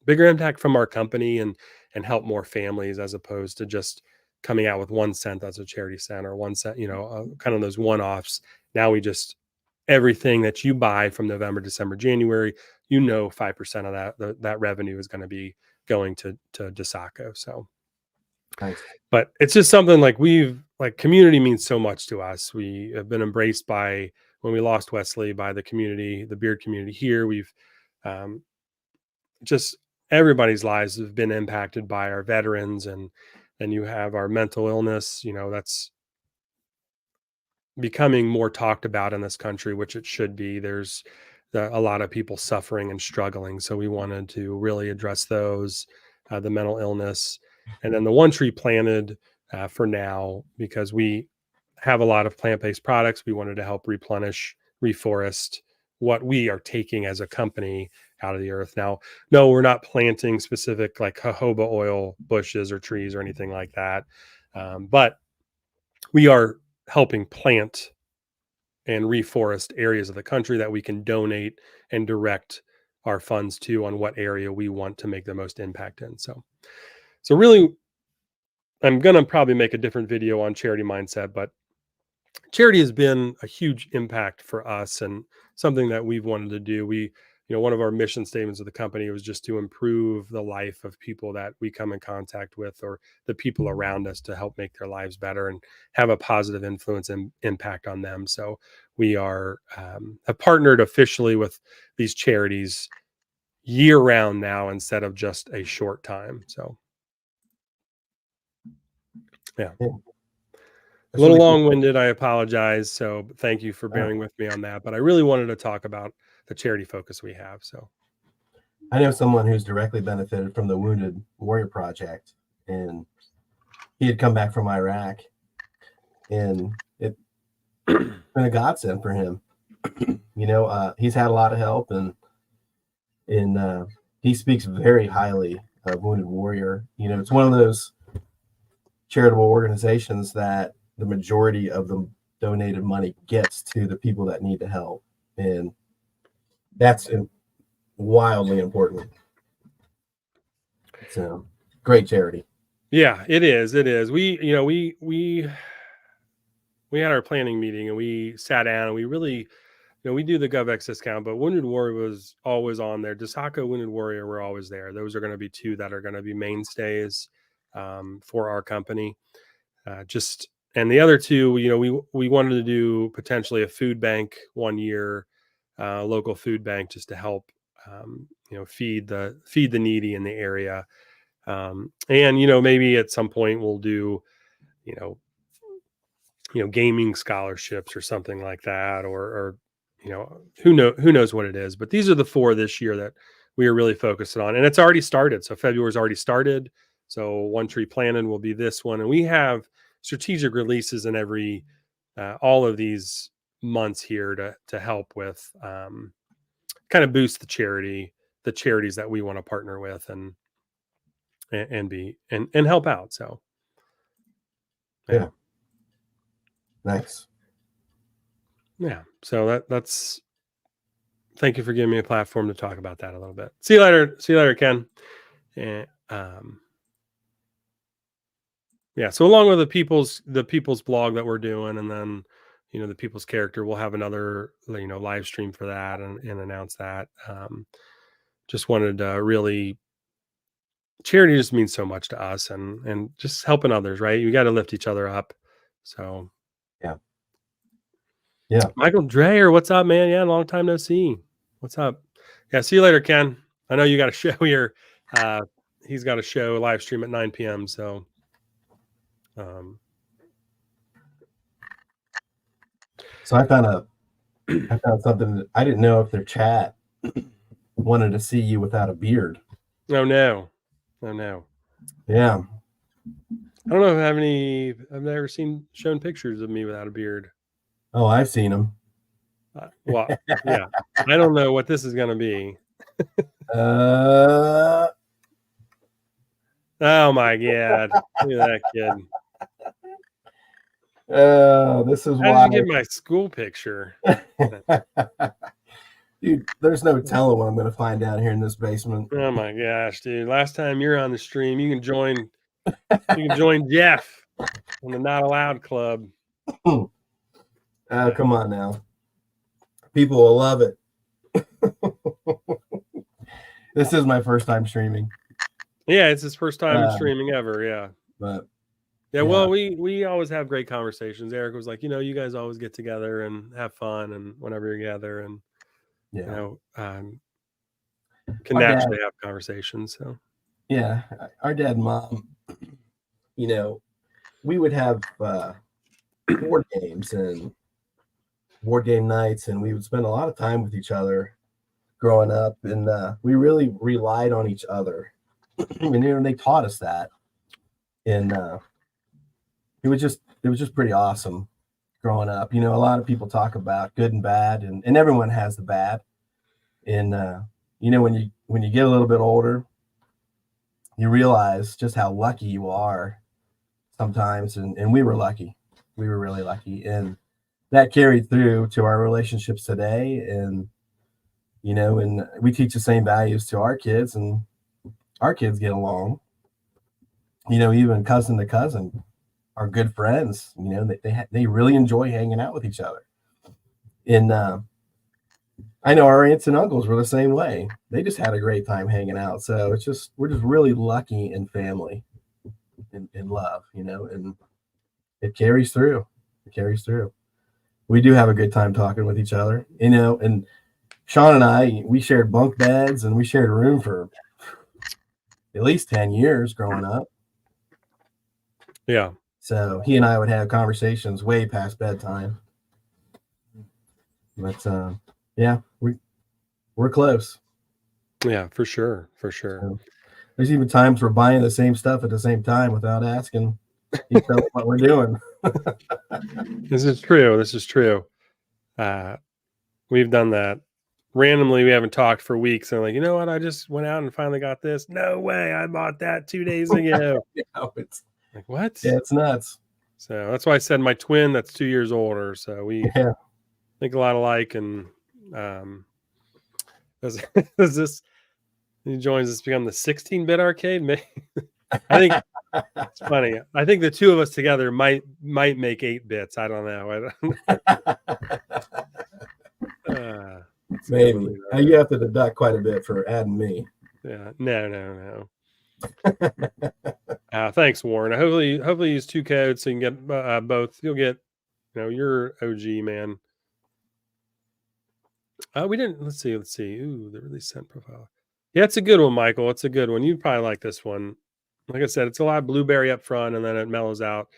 A: Bigger impact from our company and help more families, as opposed to just coming out with 1 cent that's a charity cent, or 1 cent, kind of those one-offs. Now everything that you buy from November, December, January, 5% of that revenue is going to be going to DSACO. So
B: nice. But
A: it's just something community means so much to us. We have been embraced when we lost Wesley, by the community, the beard community here. We've just everybody's lives have been impacted by our veterans, and you have our mental illness, that's becoming more talked about in this country, which it should be. There's a lot of people suffering and struggling. So we wanted to really address those, the mental illness, and then the One Tree Planted for now, because we have a lot of plant-based products. We wanted to help replenish, reforest, what we are taking as a company out of the earth. Now, no, we're not planting specific like jojoba oil bushes or trees or anything like that. But we are helping plant and reforest areas of the country that we can donate and direct our funds to on what area we want to make the most impact in. So really, I'm going to probably make a different video on charity mindset, but charity has been a huge impact for us and something that we've wanted to do. One of our mission statements of the company was just to improve the life of people that we come in contact with, or the people around us, to help make their lives better and have a positive influence and impact on them. So we have partnered officially with these charities year round now instead of just a short time. So yeah. A little
B: really
A: long-winded, I apologize. So thank you for bearing with me on that. But I really wanted to talk about the charity focus we have. So
B: I know someone who's directly benefited from the Wounded Warrior Project, and he had come back from Iraq, and it's been a godsend for him. He's had a lot of help, and he speaks very highly of Wounded Warrior. It's one of those charitable organizations that the majority of the donated money gets to the people that need the help, and that's wildly important. So great charity.
A: Yeah, it is. It is. We had our planning meeting and we sat down and we really, we do the GovX discount, but Wounded Warrior was always on there. Dasaka, Wounded Warrior were always there. Those are going to be two that are going to be mainstays for our company. And the other two, we wanted to do potentially a food bank one year, local food bank, just to help, feed the needy in the area. And maybe at some point we'll do, gaming scholarships or something like that, or who knows what it is. But these are the four this year that we are really focused on, and it's already started. So February's already started. So One Tree Planted will be this one, and we have strategic releases in every all of these months here to help with kind of boost the charities that we want to partner with and help out. So
B: yeah. Nice.
A: Yeah. So that's thank you for giving me a platform to talk about that a little bit. See you later, Ken. And yeah, so along with the people's blog that we're doing, and then the people's character, we'll have another live stream for that and announce that. Just wanted to really, charity just means so much to us, and just helping others, right? You got to lift each other up. So yeah. Michael Dreyer, what's up, man? Yeah, long time no see. What's up? Yeah, see you later, Ken. I know you got a show here. He's got a show live stream at 9 p.m. So
B: I found something that I didn't know if their chat wanted to see you without a beard.
A: Oh no.
B: Yeah.
A: I don't know if I've never shown pictures of me without a beard.
B: Oh, I've seen them.
A: Well, yeah. I don't know what this is going to be.
B: Oh
A: my God. Look at that kid.
B: This is
A: why.
B: How
A: did you get my school picture?
B: Dude, there's no telling what I'm going to find out here in this basement.
A: Oh my gosh, dude. Last time you're on the stream, you can join Jeff on the Not Allowed Club.
B: Oh, come on now. People will love it. This is my first time streaming.
A: Yeah, it's his first time streaming ever. Yeah.
B: But
A: yeah, well, we always have great conversations. Eric was like, you guys always get together and have fun, and whenever you're together, and can naturally have conversations. So
B: yeah, our dad and mom, we would have board games and board game nights, and we would spend a lot of time with each other growing up, and we really relied on each other. And they taught us that, and it was just pretty awesome growing up. A lot of people talk about good and bad, and everyone has the bad. And when you get a little bit older, you realize just how lucky you are sometimes. And we were lucky. We were really lucky. And that carried through to our relationships today. And we teach the same values to our kids, and our kids get along. Even cousin to cousin are good friends. They really enjoy hanging out with each other. And I know our aunts and uncles were the same way. They just had a great time hanging out. So we're just really lucky in family, in love, and it carries through. It carries through. We do have a good time talking with each other, and Shaun and I, we shared bunk beds and we shared a room for at least 10 years growing up.
A: Yeah.
B: So he and I would have conversations way past bedtime. But yeah, we're close.
A: Yeah, for sure. For sure.
B: So, there's even times we're buying the same stuff at the same time without asking each other what we're doing.
A: This is true. This is true. We've done that. Randomly, we haven't talked for weeks. And like, you know what? I just went out and finally got this. No way. I bought that 2 days ago.
B: It's
A: like, what?
B: Yeah, it's nuts.
A: So that's why I said my twin, that's 2 years older. So we think a lot alike. And does this, he joins us become the 16-bit arcade? I think it's funny. I think the two of us together might make 8 bits. I don't know.
B: Maybe you have to deduct quite a bit for adding me.
A: Yeah, no. Thanks, Warren. Hopefully use 2 codes so you can get both. You'll get, you're OG, man. We didn't. Let's see. Ooh, the release sent profile. Yeah, it's a good one, Michael. It's a good one. You'd probably like this one. Like I said, it's a lot of blueberry up front, and then it mellows out.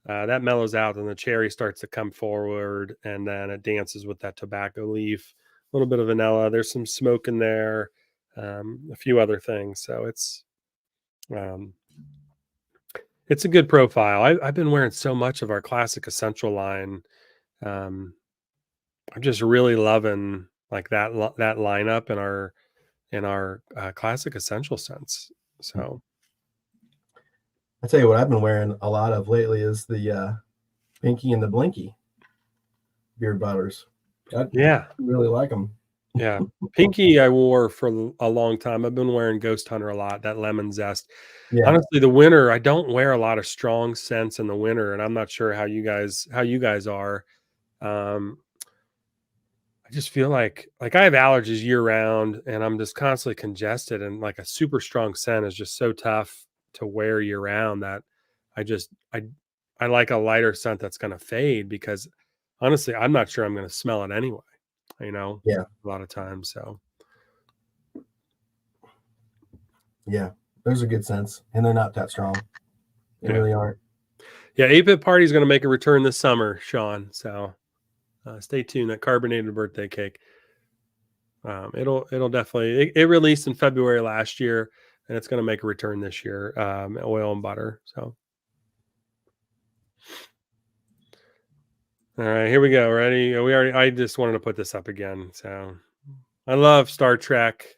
A: That mellows out, and the cherry starts to come forward, and then it dances with that tobacco leaf. A little bit of vanilla. There's some smoke in there, a few other things. So it's a good profile. I've been wearing so much of our classic essential line. I'm just really loving like that lineup in our classic essential scents. So
B: I tell you what, I've been wearing a lot of lately is the Pinky and the Blinky beard butters. I really like them.
A: Yeah, Pinky I wore for a long time. I've been wearing Ghost Hunter a lot. That lemon zest. Yeah. Honestly, the winter I don't wear a lot of strong scents in the winter, and I'm not sure how you guys are. I just feel like I have allergies year round, and I'm just constantly congested, and like a super strong scent is just so tough to wear year round that I like a lighter scent that's going to fade, because honestly, I'm not sure I'm going to smell it anyway.
B: Yeah,
A: a lot of times. So
B: yeah, those are good scents, and they're not that strong. They really aren't.
A: Yeah, 8-Bit Party is going to make a return this summer, Shaun. So stay tuned. That carbonated birthday cake. It'll definitely. It released in February last year, and it's going to make a return this year. Oil and butter. So. All right, here we go. Ready? I just wanted to put this up again. So I love Star Trek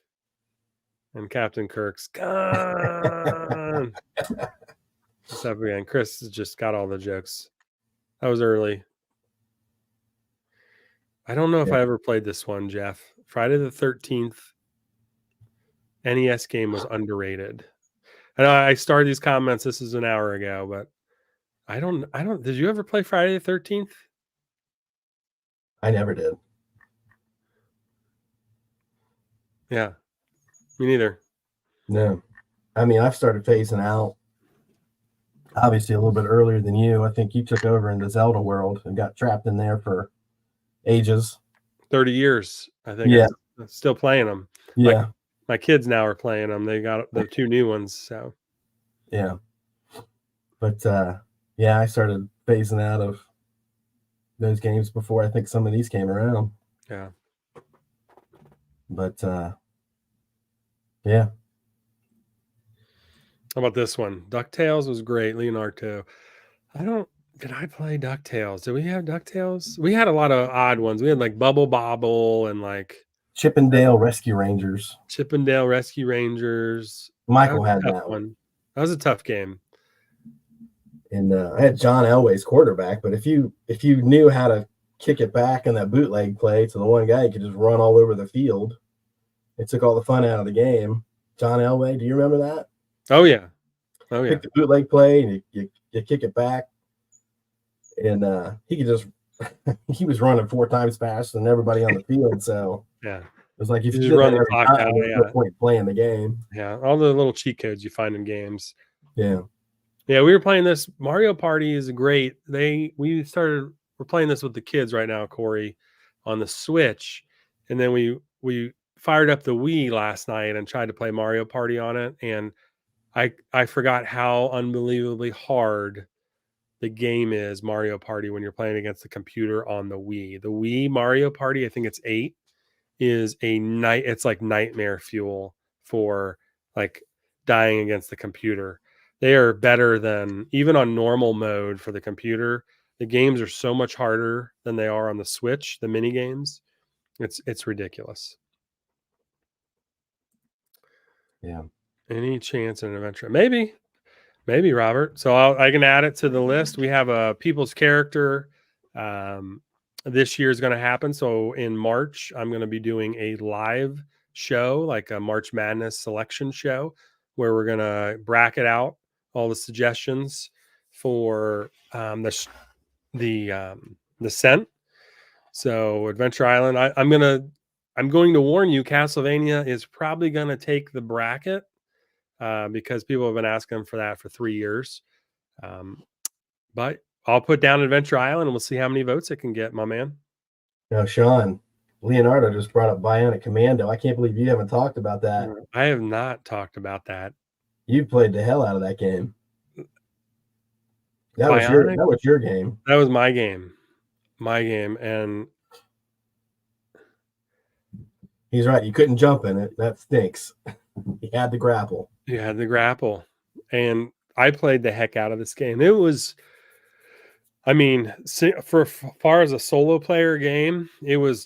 A: and Captain Kirk's gone. What's up again? Chris has just got all the jokes. That was early. I don't know if I ever played this one, Jeff. Friday the 13th NES game was underrated. And I started these comments. This is an hour ago, but I don't. Did you ever play Friday the 13th?
B: I never did.
A: Yeah, me neither.
B: No, I mean, I've started phasing out obviously a little bit earlier than you. I think you took over in the Zelda world and got trapped in there for ages.
A: 30 years, I think.
B: Yeah.
A: I'm still playing them.
B: Yeah.
A: My kids now are playing them. They got the 2 new ones. So
B: yeah. But I started phasing out of those games before I think some of these came around.
A: Yeah.
B: But yeah.
A: How about this one? DuckTales was great. Leonardo. Did I play DuckTales? Did we have DuckTales? We had a lot of odd ones. We had like Bubble Bobble and like
B: Chippendale Rescue Rangers.
A: Chippendale Rescue Rangers.
B: Michael had that
A: one. That was a tough game.
B: And I had John Elway's quarterback, but if you knew how to kick it back in that bootleg play to the one guy, you could just run all over the field. It took all the fun out of the game. John Elway, do you remember that?
A: Oh yeah. Oh yeah.
B: Pick the bootleg play and you kick it back, and he could just he was running 4 times faster than everybody on the field. So
A: yeah,
B: it was like if you
A: just
B: did
A: run
B: that
A: the clock
B: every time, there's no point playing the game.
A: Yeah, all the little cheat codes you find in games.
B: Yeah.
A: Yeah, we were playing this. Mario Party is great. We're playing this with the kids right now, Corey, on the Switch. And then we fired up the Wii last night and tried to play Mario Party on it. And I forgot how unbelievably hard the game is, Mario Party, when you're playing against the computer on the Wii. The Wii Mario Party, I think it's 8, is it's like nightmare fuel for like dying against the computer. They are better than even on normal mode for the computer. The games are so much harder than they are on the Switch, the mini games. It's ridiculous.
B: Yeah.
A: Any chance in an adventure? Maybe Robert. So I can add it to the list. We have a people's character. This year is going to happen. So in March, I'm going to be doing a live show, like a March Madness selection show, where we're going to bracket out all the suggestions for the scent. So Adventure Island, I'm going to warn you, Castlevania is probably going to take the bracket because people have been asking for that for 3 years. But I'll put down Adventure Island and we'll see how many votes it can get, my man.
B: Now, Shaun, Leonardo just brought up Bionic Commando. I can't believe you haven't talked about that.
A: I have not talked about that.
B: You played the hell out of that game. That was your game.
A: That was my game. And
B: he's right. You couldn't jump in it. That stinks. You had the grapple.
A: And I played the heck out of this game. It was, I mean, for far as a solo player game, it was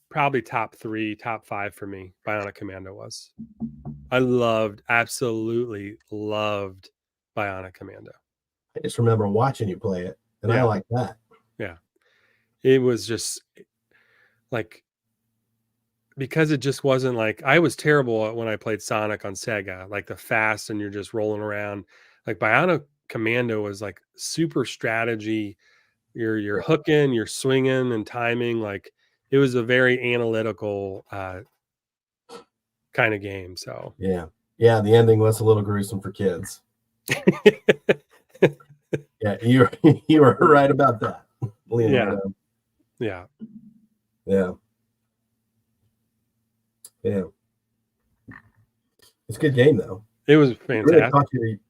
A: probably top 3, top 5 for me. Bionic Commando was. I absolutely loved Bionic Commando.
B: I just remember watching you play it, and I like that.
A: Yeah. It was just like, because it just wasn't like, I was terrible when I played Sonic on Sega, like the fast and you're just rolling around. Like Bionic Commando was like super strategy. You're hooking, you're swinging and timing. Like it was a very analytical kind of game. So
B: yeah, the ending was a little gruesome for kids. Yeah, you were right about that, Leonardo.
A: Yeah.
B: It's a good game though.
A: It was fantastic.
B: Really taught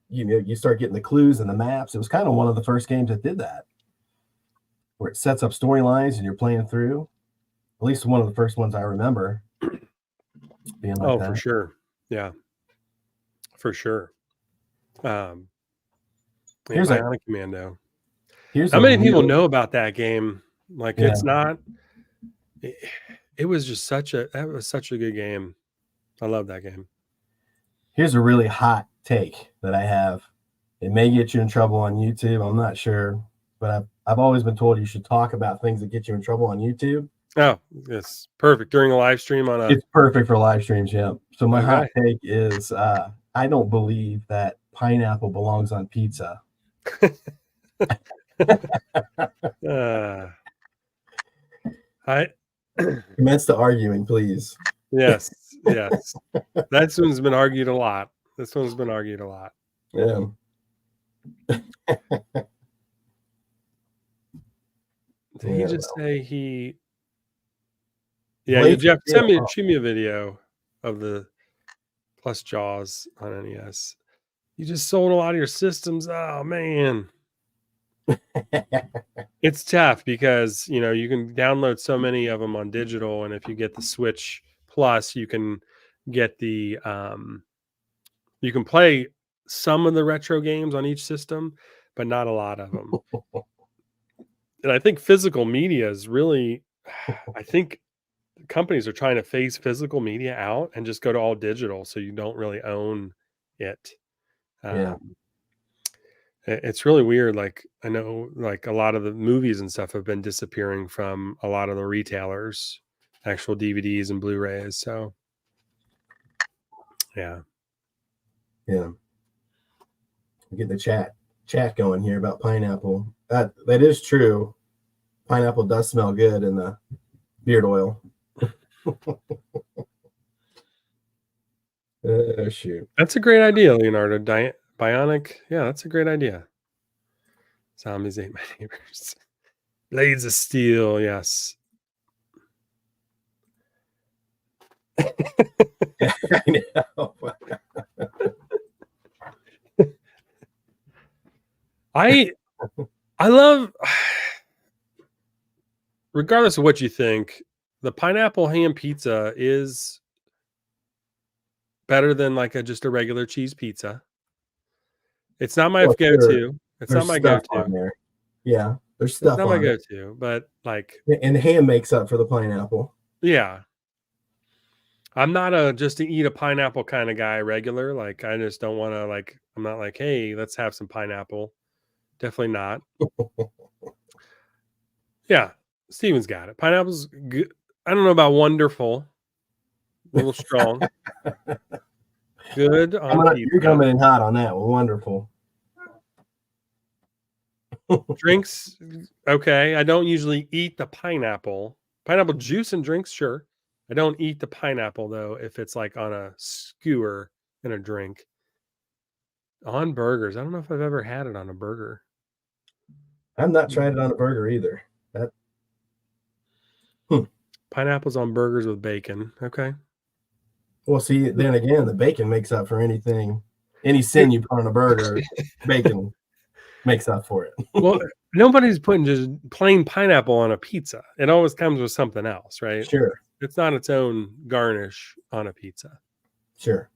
B: you start getting the clues and the maps. It was kind of one of the first games that did that, where it sets up storylines and you're playing through. At least one of the first ones I remember being like that.
A: For sure. Yeah, for sure. Here's Bionic Commando. How many people know about that game? Like it's not. It was just such a good game. I love that game.
B: Here's a really hot take that I have. It may get you in trouble on YouTube. I'm not sure, but I've always been told you should talk about things that get you in trouble on YouTube.
A: Oh, it's perfect during a live stream
B: It's perfect for live strems, yeah. So my hot take is I don't believe that pineapple belongs on pizza. Commence the arguing, please.
A: Yes. That one's been argued a lot.
B: Yeah.
A: Did he just say he? Yeah, Jeff, shoot me a video of the Plus Jaws on NES. You just sold a lot of your systems. Oh man. It's tough because you can download so many of them on digital, and if you get the Switch Plus, you can get the you can play some of the retro games on each system, but not a lot of them. And I think physical media is really, I think companies are trying to phase physical media out and just go to all digital, so you don't really own it.
B: Yeah.
A: It's really weird. Like, I know, like, a lot of the movies and stuff have been disappearing from a lot of the retailers, actual DVDs and Blu-rays. So, yeah.
B: Yeah. Get the chat going here about pineapple. That is true. Pineapple does smell good in the beard oil. Shoot.
A: That's a great idea, Leonardo. Bionic. Yeah, that's a great idea. Zombies ate my neighbors. Blades of Steel. Yes.
B: I know.
A: I love, regardless of what you think, the pineapple ham pizza is better than like just a regular cheese pizza. It's not my
B: Well, sure.
A: go-to. It's not
B: There's
A: my
B: stuff on
A: go-to.
B: there. Yeah, there's
A: It's
B: stuff
A: not my
B: on
A: go-to, but like,
B: it. And the ham makes up for the pineapple.
A: yeah. I'm not just to eat a pineapple kind of guy regular. Like, I just don't want to, like, I'm not like, hey, let's have some pineapple. Definitely not. Yeah. Steven's got it. Pineapple's good. I don't know about wonderful. A little strong. Good on pizza.
B: You're coming in hot on that one. Wonderful.
A: Drinks, okay. I don't usually eat the pineapple. Pineapple juice and drinks, sure. I don't eat the pineapple though if it's like on a skewer in a drink. On burgers, I don't know if I've ever had it on a burger.
B: I've not tried it on a burger either.
A: Pineapples on burgers with bacon. Okay.
B: Well, see, then again, the bacon makes up for anything, any sin you put on a burger. Bacon makes up for it.
A: Well, nobody's putting just plain pineapple on a pizza. It always comes with something else, right?
B: Sure.
A: It's not its own garnish on a pizza.
B: Sure.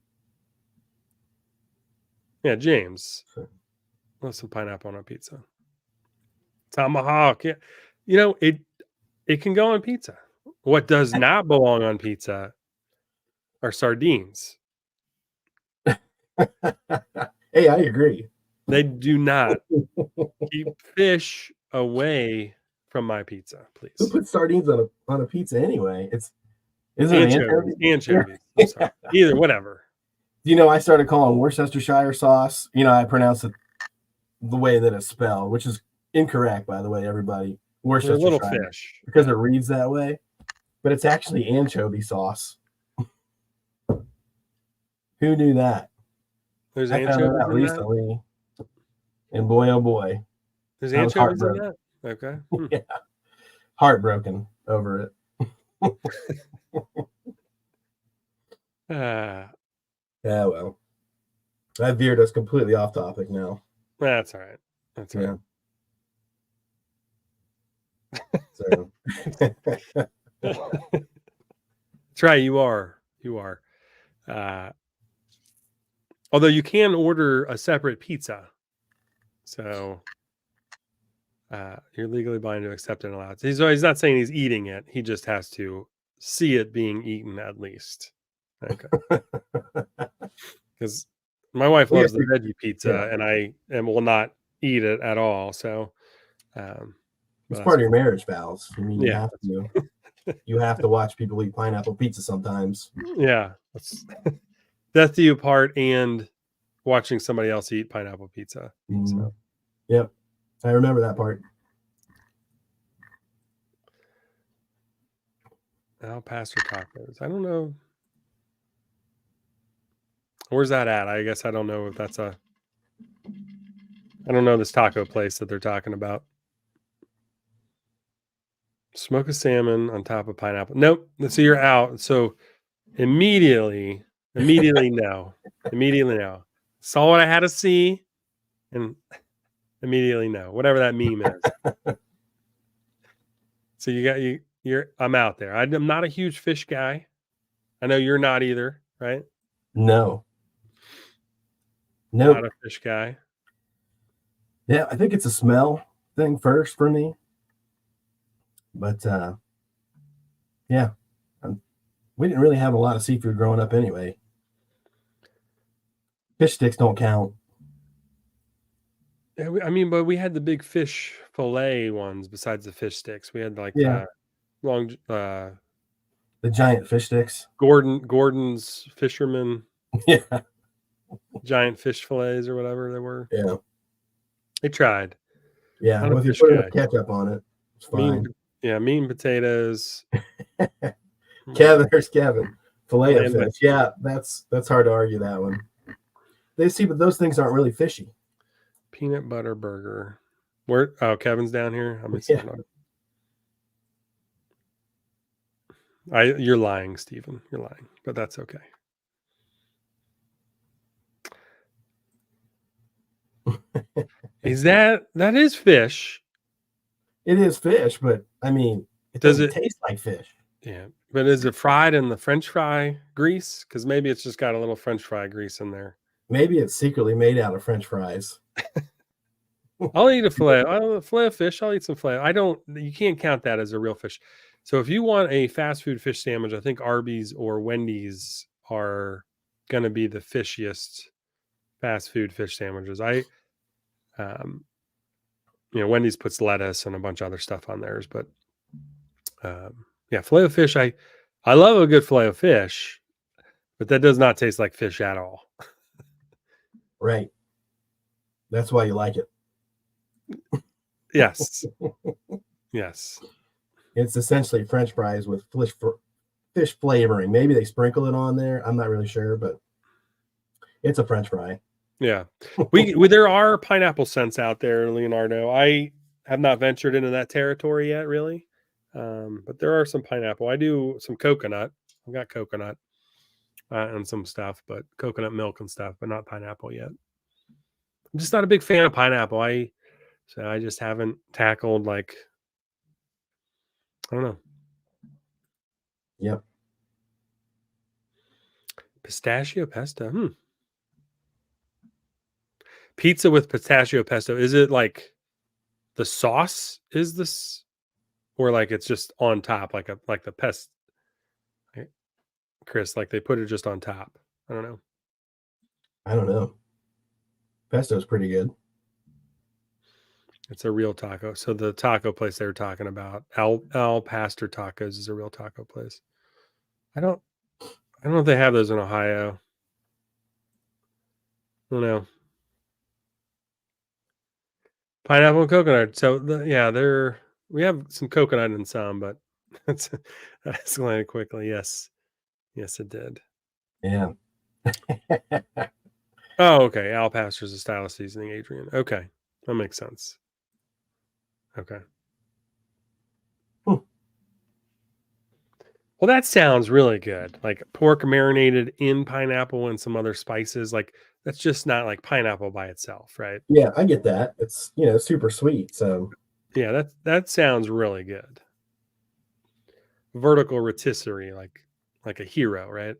A: Yeah, James.
B: Sure.
A: Love some pineapple on a pizza. Tomahawk. Yeah. You know, it can go on pizza. What does not belong on pizza are sardines.
B: Hey, I agree.
A: They do not. Keep fish away from my pizza, please.
B: Who puts sardines on a pizza anyway? Isn't
A: anchovies. Anchovies. I'm sorry. Either, whatever.
B: You know, I started calling Worcestershire sauce. You know, I pronounce it the way that it's spelled, which is incorrect, by the way, everybody. Worcestershire,
A: little fish,
B: because it reads that way, but it's actually anchovy sauce. Who knew that?
A: There's
B: I
A: anchovies
B: found that out recently, and boy, oh boy,
A: there's anchovies in that. Okay,
B: yeah, heartbroken over it. Yeah, well, that veered us completely off topic now.
A: That's all right. That's right.
B: So.
A: That's right. You are. Although you can order a separate pizza, so you're legally bound to accept and allow it. He's not saying he's eating it. He just has to see it being eaten at least. Okay. Because my wife loves the veggie pizza, and I will not eat it at all. So
B: it's part of your marriage vows. I mean, you have to. You have to watch people eat pineapple pizza sometimes.
A: Yeah, death do you part, and watching somebody else eat pineapple pizza. So.
B: Yep, I remember that part.
A: Al Pastor tacos. I don't know. Where's that at? I guess I don't know if that's I don't know this taco place that they're talking about. Smoke a salmon on top of pineapple. Nope. So you're out. So immediately no. Immediately no. Saw what I had to see, and immediately no. Whatever that meme is. So I'm out there. I'm not a huge fish guy. I know you're not either, right?
B: No.
A: Not a fish guy.
B: Yeah, I think it's a smell thing first for me. But yeah, we didn't really have a lot of seafood growing up anyway. Fish sticks don't count.
A: Yeah, I mean, but we had the big fish fillet ones besides the fish sticks. We had like
B: Yeah,
A: long
B: the giant fish sticks.
A: Gordon's fisherman
B: Yeah,
A: giant fish fillets or whatever they were.
B: yeah,
A: They tried.
B: yeah.
A: Not a
B: Well, if you
A: fish
B: put enough
A: guy.
B: ketchup on it, it's
A: Meat,
B: fine.
A: yeah, meat and potatoes.
B: Kevin, there's Kevin. Filet of
A: Land, but
B: fish. Yeah, that's hard to argue that one. They see, but those things aren't really fishy.
A: peanut butter burger. Where? Oh, Kevin's down here. Let me see.
B: Yeah.
A: You're lying, Stephen. You're lying, but that's okay. That is fish?
B: It is fish, but I mean, it doesn't taste like fish.
A: Yeah, but is it fried in the French fry grease? Because maybe it's just got a little French fry grease in there.
B: Maybe it's secretly made out of French fries.
A: I'll eat a fillet. Fillet of fish. I'll eat some fillet. You can't count that as a real fish. So if you want a fast food fish sandwich, I think Arby's or Wendy's are going to be the fishiest fast food fish sandwiches. Wendy's puts lettuce and a bunch of other stuff on theirs, but yeah, fillet of fish. I love a good fillet of fish, but that does not taste like fish at all.
B: Right. That's why you like it.
A: Yes. Yes.
B: It's essentially French fries with fish flavoring. Maybe they sprinkle it on there. I'm not really sure, but it's a French fry.
A: Yeah. There are pineapple scents out there, Leonardo. I have not ventured into that territory yet, really. But there are some pineapple. I do some coconut. I've got coconut and some stuff, but coconut milk and stuff, but not pineapple yet. I'm just not a big fan of pineapple. So I just haven't tackled I don't know.
B: Yep.
A: Pistachio pesto. Pizza with pistachio pesto. Is it like the sauce is this, or like it's just on top, like the pest, Chris, like they put it just on top? I don't know.
B: I don't know. Pesto's pretty good.
A: It's a real taco. So the taco place they were talking about, Al Pastor Tacos, is a real taco place. I don't know if they have those in Ohio. I don't know. Pineapple and coconut. So we have some coconut in some, but that escalated quickly. Yes, it did.
B: Yeah.
A: Oh, okay. Al Pastor's a style of seasoning, Adrian. Okay, that makes sense. Okay. Well, that sounds really good. Like pork marinated in pineapple and some other spices. Like that's just not like pineapple by itself, right?
B: Yeah, I get that. It's super sweet. So
A: yeah, that sounds really good. Vertical rotisserie, like a hero, right?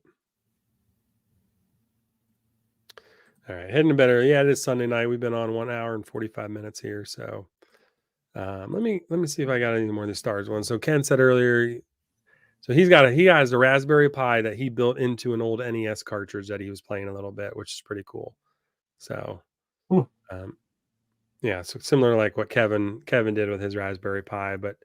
A: All right, heading to bed early. Yeah, it is Sunday night. We've been on 1 hour and 45 minutes here. So let me see if I got any more of the stars ones. So Ken said earlier, so he has a Raspberry Pi that he built into an old NES cartridge that he was playing a little bit, which is pretty cool. So, yeah, so similar to like what Kevin did with his Raspberry Pi, but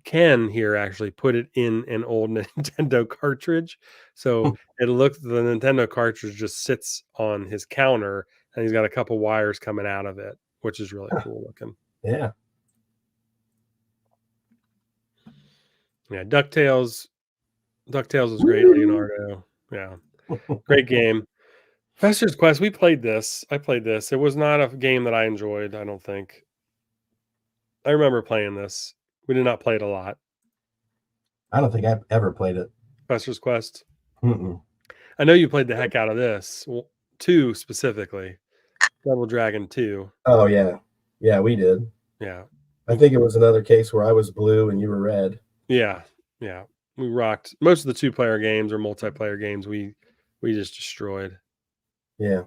A: Ken here actually put it in an old Nintendo cartridge. So the Nintendo cartridge just sits on his counter, and he's got a couple wires coming out of it, which is really cool looking.
B: Yeah.
A: Yeah, DuckTales is great, Leonardo. Yeah, great game. Fester's Quest, I played this. It was not a game that I enjoyed, I don't think. I remember playing this. We did not play it a lot.
B: I don't think I've ever played it.
A: Fester's Quest?
B: Mm-mm.
A: I know you played the heck out of this. Well, 2 specifically. Double Dragon 2.
B: Oh, yeah. Yeah, we did.
A: Yeah.
B: I think it was another case where I was blue and you were red.
A: Yeah. Yeah. We rocked most of the 2-player games or multiplayer games. We just destroyed.
B: Yeah.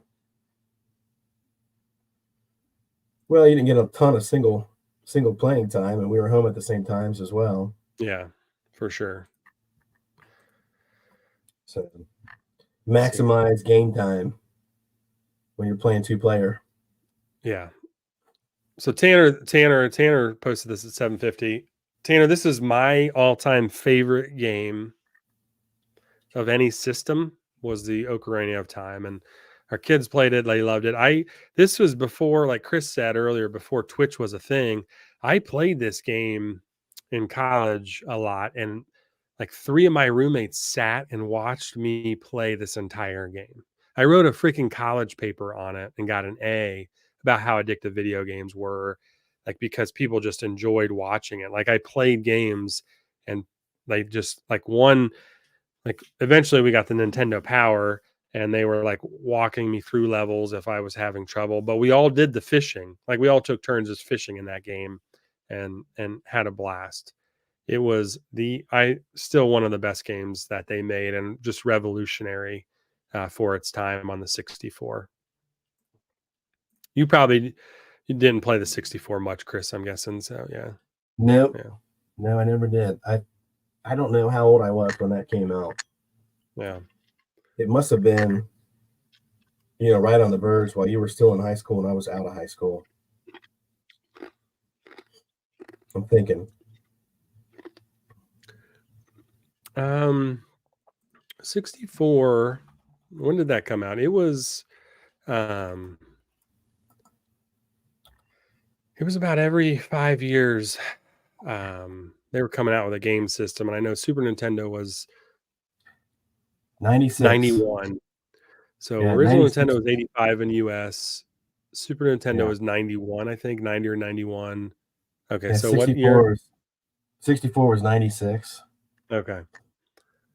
B: Well, you didn't get a ton of single single playing time, and we were home at the same times as well.
A: Yeah, for sure.
B: So maximize game time when you're playing 2-player.
A: Yeah. So Tanner posted this at 7:50. Tanner, this is my all-time favorite game of any system, was the Ocarina of Time, and our kids played it, they loved it. This was before, like Chris said earlier, before Twitch was a thing. I played this game in college a lot, and like 3 of my roommates sat and watched me play this entire game. I wrote a freaking college paper on it and got an A about how addictive video games were, like, because people just enjoyed watching it. Like, I played games and they just like one, like, eventually we got the Nintendo Power and they were like walking me through levels if I was having trouble, but we all did the fishing. Like, we all took turns as fishing in that game and had a blast. It was still one of the best games that they made, and just revolutionary for its time on the 64. You didn't play the 64 much, Chris, I'm guessing. So yeah.
B: Nope. Yeah. No, I never did. I don't know how old I was when that came out.
A: Yeah.
B: It must have been, right on the verge while you were still in high school and I was out of high school. I'm thinking.
A: 64. When did that come out? It was about every 5 years. They were coming out with a game system, and I know Super Nintendo was
B: 96.
A: 91. So
B: yeah,
A: original
B: 96.
A: Nintendo was 85 in the US. Super Nintendo was 91, I think, 90 or 91. Okay,
B: yeah,
A: so what year?
B: 64 was 96.
A: Okay.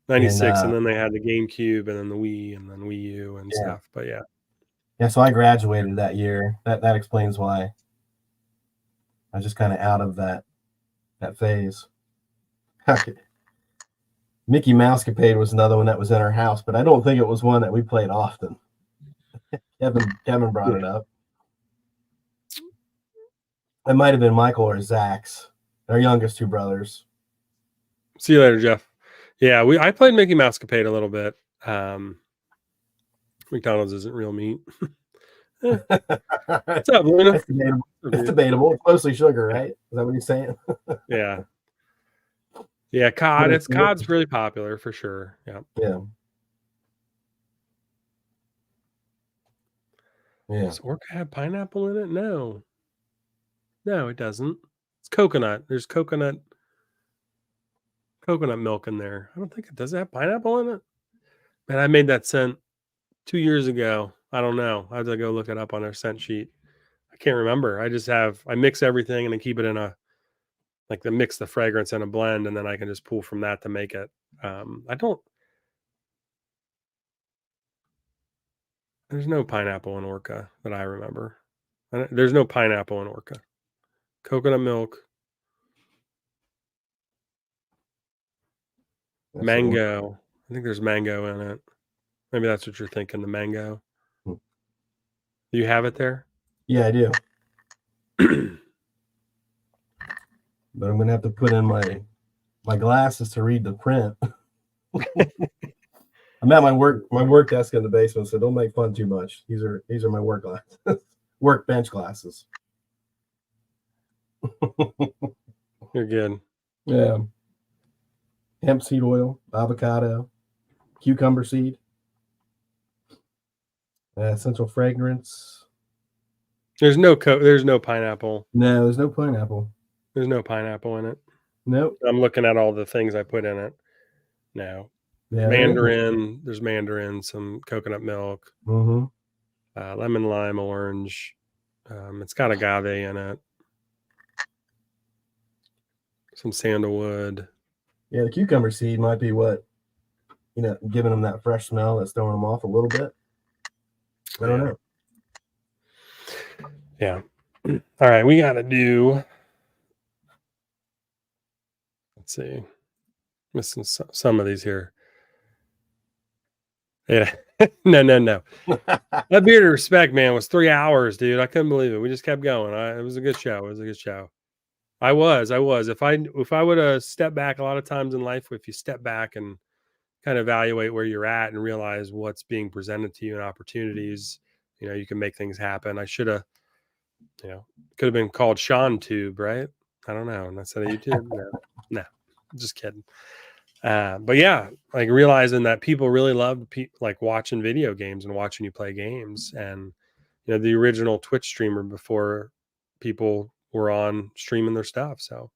A: 96, and then they had the GameCube, and then the Wii, and then Wii U and stuff. But yeah.
B: Yeah, so I graduated that year. That explains why I was just kind of out of that phase. Mickey Mousecapade was another one that was in our house, but I don't think it was one that we played often. Kevin brought it up. It might have been Michael or Zach's, our youngest 2 brothers.
A: See you later, Jeff. Yeah, I played Mickey Mousecapade a little bit. McDonald's isn't real meat. What's up, Luna?
B: It's debatable. It's mostly sugar, right? Is that what he's saying?
A: Yeah. Yeah, cod. Cod's really popular for sure. Yeah.
B: Yeah. Yeah.
A: Does Orca have pineapple in it? No. No, it doesn't. It's coconut. There's coconut milk in there. I don't think it does. It have pineapple in it? Man, I made that scent 2 years ago. I don't know. I have to go look it up on our scent sheet. I can't remember. I mix everything and then keep it in mix the fragrance in a blend, and then I can just pull from that to make it. There's no pineapple in Orca that I remember. There's no pineapple in Orca. Coconut milk. Mango. I think there's mango in it. Maybe that's what you're thinking, the mango. Do you have it there?
B: Yeah, I do. But I'm gonna have to put in my glasses to read the print. I'm at my work desk in the basement, so don't make fun too much. These are my work glasses, workbench glasses.
A: You're good.
B: Yeah. Hemp seed oil, avocado, cucumber seed, essential fragrance.
A: There's no pineapple.
B: No, there's no pineapple.
A: There's no pineapple in it.
B: Nope.
A: I'm looking at all the things I put in it. No. Yeah, mandarin. There's mandarin, some coconut milk, lemon, lime, orange. It's got agave in it. Some sandalwood.
B: Yeah, the cucumber seed might be what, giving them that fresh smell that's throwing them off a little bit. I don't know.
A: Yeah. All right, we got to do. Let's see. Missing some of these here. Yeah. No. That Beard of Respect, man, was 3 hours, dude. I couldn't believe it. We just kept going. It was a good show. I was. If I would have stepped back, a lot of times in life, if you step back and kind of evaluate where you're at and realize what's being presented to you and opportunities, you can make things happen. I should have, could have been called Shaun Tube, right? I don't know. And instead of YouTube, no, just kidding. But yeah, like realizing that people really loved like watching video games and watching you play games, and the original Twitch streamer before people were on streaming their stuff. So,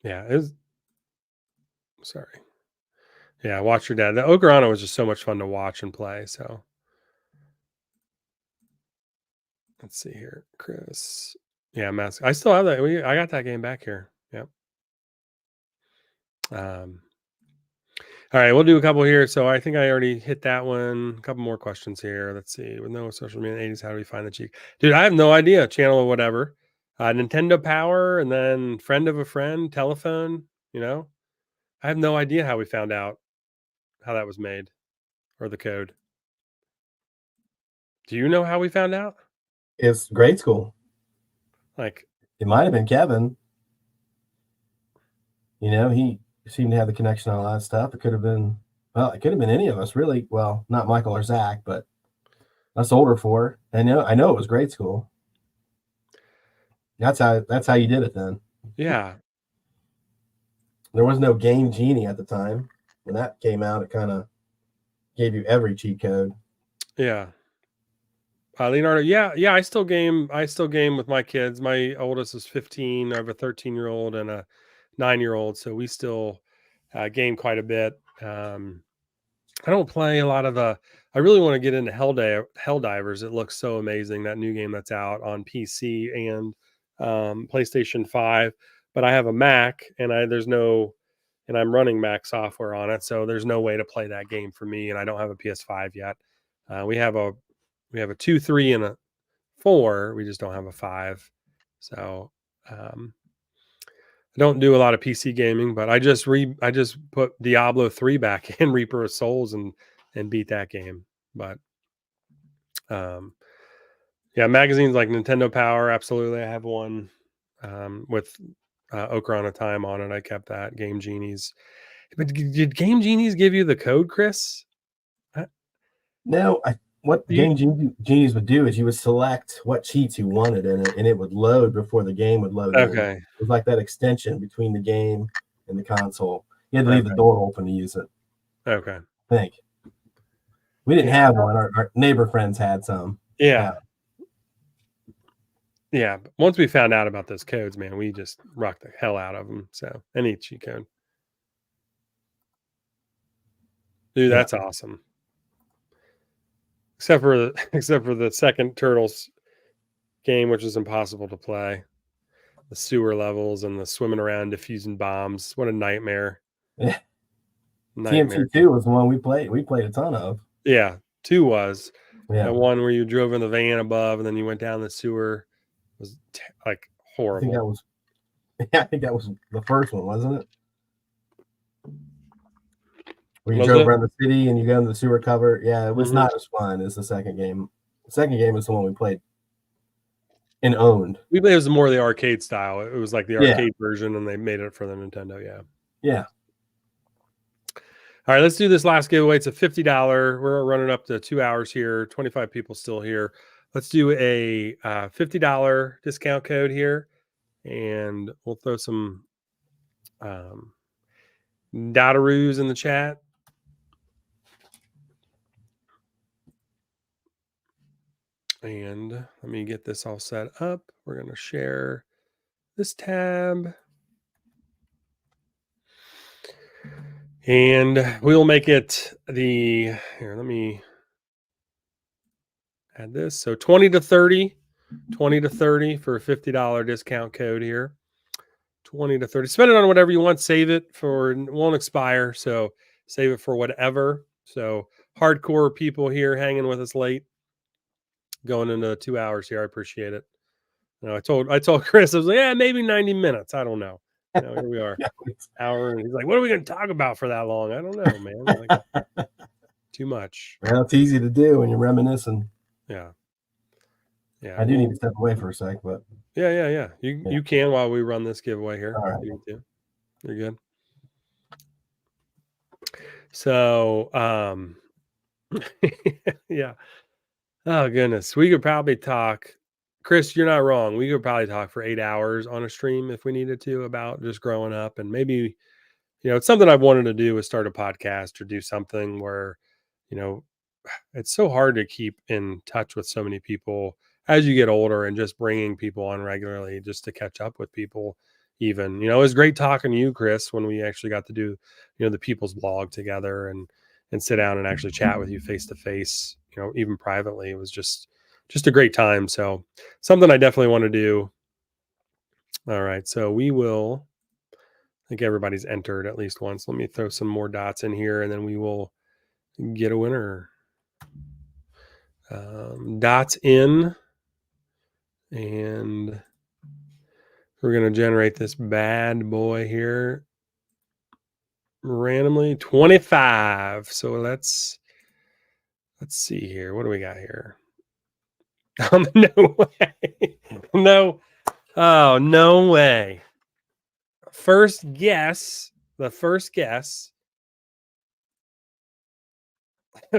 A: yeah, it was. Sorry. Yeah, watch your dad. The Ograna was just so much fun to watch and play. So, let's see here, Chris. Yeah, Mask. I still have that. I got that game back here. Yep. All right, we'll do a couple here. So I think I already hit that one. A couple more questions here. Let's see. With no social media in the 80s, how do we find the cheek? Dude, I have no idea. Channel or whatever. Nintendo Power, and then friend of a friend, telephone. I have no idea how we found out how that was made or the code. Do you know how we found out?
B: It's grade school.
A: Like,
B: it might have been Kevin. He seemed to have the connection on a lot of stuff. It could have been any of us, really. Well, not Michael or Zach, but us older four. I know it was grade school. That's how you did it then.
A: Yeah.
B: There was no Game Genie at the time. When that came out, it kind of gave you every cheat code.
A: Yeah. Leonardo, yeah, I still game with my kids. My oldest is 15. I have a 13-year-old and a 9-year-old, so we still game quite a bit. I don't play a lot of I really want to get into Helldivers. It looks so amazing, that new game that's out on PC and PlayStation 5. But I have a Mac, and I'm running Mac software on it, so there's no way to play that game for me, and I don't have a PS5 yet. We have a 2, 3, and a 4. We just don't have a 5. So I don't do a lot of PC gaming, but I just put Diablo 3 back in Reaper of Souls and beat that game. But yeah, magazines like Nintendo Power, absolutely. I have one with Ocarina of Time on it. I kept that. Game Genies. But did Game Genies give you the code, Chris?
B: No, what Game Genies would do is you would select what cheats you wanted in it, and it would load before the game would load in.
A: Okay.
B: It was like that extension between the game and the console. You had to leave the door open to use it.
A: Okay.
B: I think. We didn't have one. Our neighbor friends had some.
A: Yeah. Yeah. But once we found out about those codes, man, we just rocked the hell out of them. So any cheat code. Dude, that's awesome. Except for the second Turtles game, which is impossible to play. The sewer levels and the swimming around defusing bombs. What a nightmare.
B: Yeah. TMT 2 was the one we played. We played a ton of.
A: Yeah, 2 was.
B: Yeah.
A: The one where you drove in the van above and then you went down the sewer was like horrible.
B: I think that was the first one, wasn't it? Where you drove around the city and you go in the sewer cover. Yeah, it was not as fun as the second game. The second game was the one we played and owned.
A: We played it was more the arcade style. It was like the arcade version, and they made it for the Nintendo.
B: Yeah.
A: All right, let's do this last giveaway. It's a $50. We're running up to 2 hours here. 25 people still here. Let's do a $50 discount code here, and we'll throw some dataroos in the chat. And let me get this all set up. We're going to share this tab. And we'll make it here, let me add this. So 20 to 30 for a $50 discount code here. 20 to 30. Spend it on whatever you want. Save it it won't expire. So save it for whatever. So hardcore people here hanging with us late, going into 2 hours here. I appreciate it. I told Chris, I was like, yeah, maybe 90 minutes. I don't know. Here we are. Hour, and he's like, what are we going to talk about for that long? I don't know, man. Like, too much.
B: Well, it's easy to do when you're reminiscing.
A: Yeah. Yeah.
B: I do need to step away for a sec, but
A: yeah. You can while we run this giveaway here.
B: All right.
A: You need to. You're good. So, yeah. Oh goodness, we could probably talk. Chris, you're not wrong. We could probably talk for 8 hours on a stream if we needed to about just growing up, and maybe it's something I've wanted to do is start a podcast or do something where, you know, it's so hard to keep in touch with so many people as you get older, and just bringing people on regularly just to catch up with people. Even, it was great talking to you, Chris, when we actually got to do, the People's Blog together, and sit down and actually chat with you face to face, even privately. It was just a great time. So something I definitely want to do. All right. So we will, I think everybody's entered at least once. Let me throw some more dots in here, and then we will get a winner. Dots in, and we're going to generate this bad boy here randomly. 25. So let's see here. What do we got here? No way. No. Oh, no way. First guess. The first guess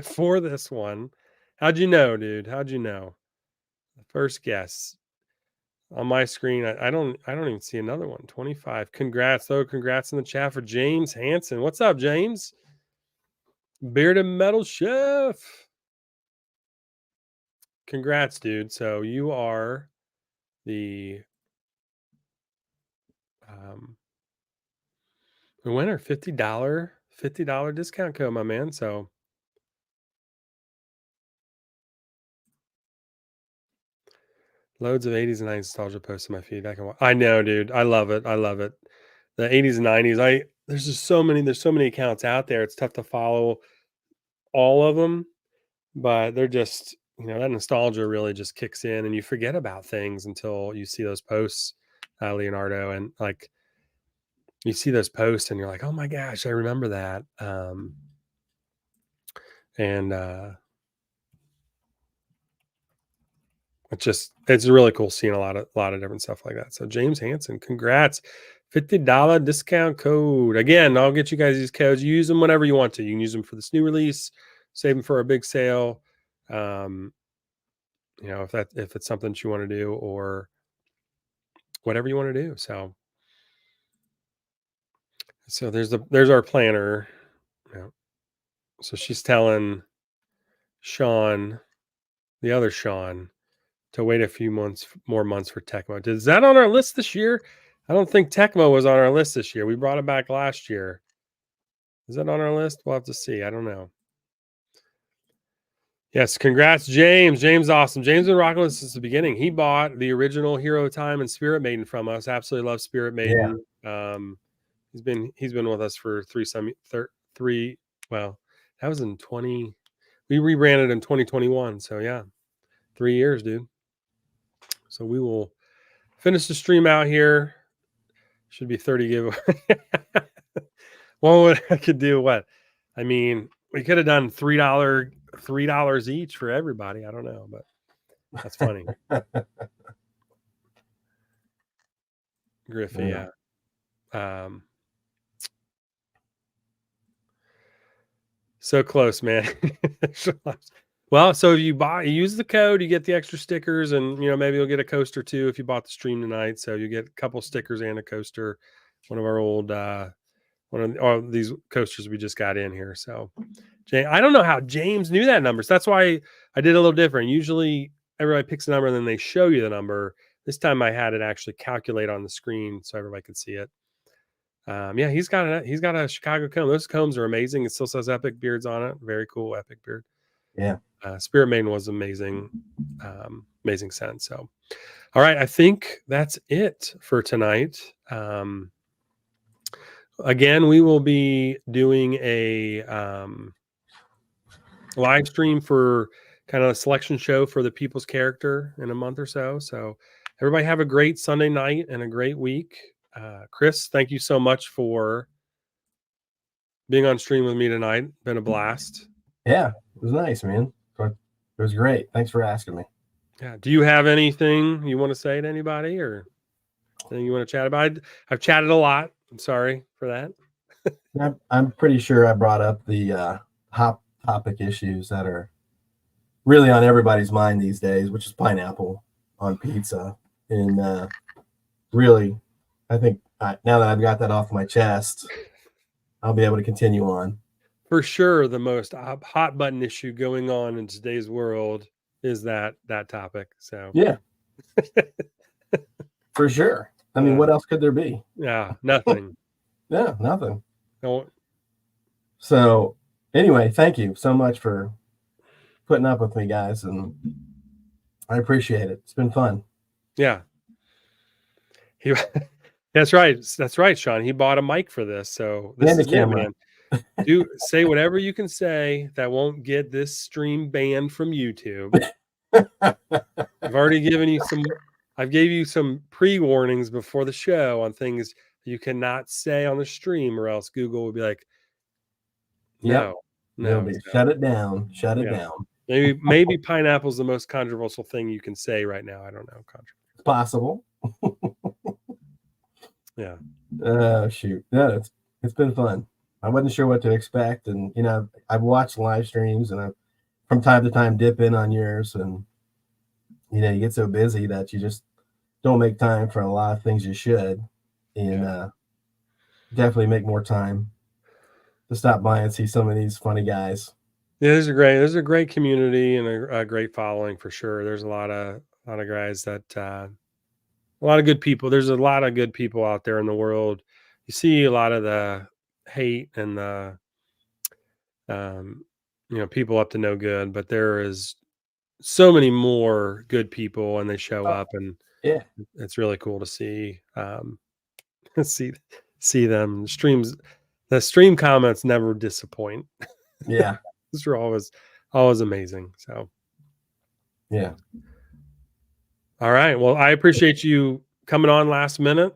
A: for this one. How'd you know, dude? How'd you know? The first guess on my screen. I don't even see another one. 25. Congrats, though. Congrats in the chat for James Hansen. What's up, James? Bearded Metal Chef. Congrats, dude. So you are the winner. $50 discount code, my man. So loads of 80s and 90s nostalgia posts in my feed. I know, dude. I love it. I love it. The 80s and 90s. There's just so many accounts out there. It's tough to follow all of them, but they're just, that nostalgia really just kicks in, and you forget about things until you see those posts, Leonardo, and like you see those posts and you're like, oh my gosh, I remember that. And it's really cool seeing a lot of different stuff like that. So James Hansen, congrats. $50 discount code. Again, I'll get you guys these codes. You use them whenever you want to. You can use them for this new release, save them for a big sale. If it's something that you want to do, or whatever you want to do. So there's our planner. So she's telling Shaun, the other Shaun, to wait a few more months for Tecmo. Is that on our list this year? I don't think Tecmo was on our list this year. We brought it back last year. Is that on our list? We'll have to see. I don't know. Yes, congrats, James. James, awesome. James been rocking with us since the beginning. He bought the original Hero of Time and Spirit Maiden from us. Absolutely love Spirit Maiden. Yeah. He's been with us for three. Well, that was in 20. We rebranded in 2021. So yeah, 3 years, dude. So we will finish the stream out here. Should be 30 giveaway. Well, I could do what? I mean, we could have done $3 each for everybody. I don't know, but that's funny. Griffey, yeah. So close, man. Well, so if you use the code, you get the extra stickers, and maybe you'll get a coaster too if you bought the stream tonight. So you get a couple stickers and a coaster. One of our old one of these coasters we just got in here. So I don't know how James knew that number. So that's why I did a little different. Usually everybody picks a number and then they show you the number. This time I had it actually calculate on the screen so everybody could see it. Yeah, he's got a Chicago comb. Those combs are amazing. It still says Epic Beards on it. Very cool, Epic Beard.
B: Yeah.
A: Spirit Maiden was amazing. Amazing scent. So, all right, I think that's it for tonight. Again, we will be doing a live stream for kind of a selection show for the People's Character in a month or so. So everybody have a great Sunday night and a great week. Chris, thank you so much for being on stream with me tonight. Been a blast.
B: Yeah, it was nice, man. It was great. Thanks for asking me.
A: Yeah. Do you have anything you want to say to anybody, or anything you want to chat about? I've chatted a lot. I'm sorry for that.
B: I'm pretty sure I brought up the hot topic issues that are really on everybody's mind these days, which is pineapple on pizza. And really, I think now that I've got that off my chest, I'll be able to continue on.
A: For sure, the most hot button issue going on in today's world is that topic. So
B: yeah, for sure. I mean, what else could there be?
A: Yeah, nothing.
B: Yeah, nothing.
A: No.
B: So anyway, thank you so much for putting up with me, guys, and I appreciate it. It's been fun.
A: Yeah. That's right. That's right, Shaun. He bought a mic for this. So this
B: and
A: is
B: the camera.
A: it, man. Do say whatever you can say that won't get this stream banned from YouTube. I've already given you I've gave you some pre-warnings before the show on things you cannot say on the stream, or else Google will be like, no, no.
B: Shut it down. Shut it down.
A: Maybe pineapple's the most controversial thing you can say right now. I don't know.
B: It's possible.
A: Yeah.
B: Oh shoot. No, it's been fun. I wasn't sure what to expect, and I've watched live streams, and I from time to time dip in on yours, and you get so busy that you just don't make time for a lot of things you should, and definitely make more time to stop by and see some of these funny guys.
A: Yeah, there's a great community and a great following for sure. There's a lot of guys that a lot of good people. There's a lot of good people out there in the world. You see a lot of the hate and the people up to no good, but there is so many more good people, and they show up, and
B: yeah,
A: it's really cool to see see them. The stream comments never disappoint.
B: Yeah.
A: These are always amazing. So
B: yeah.
A: All right. Well, I appreciate you coming on last minute.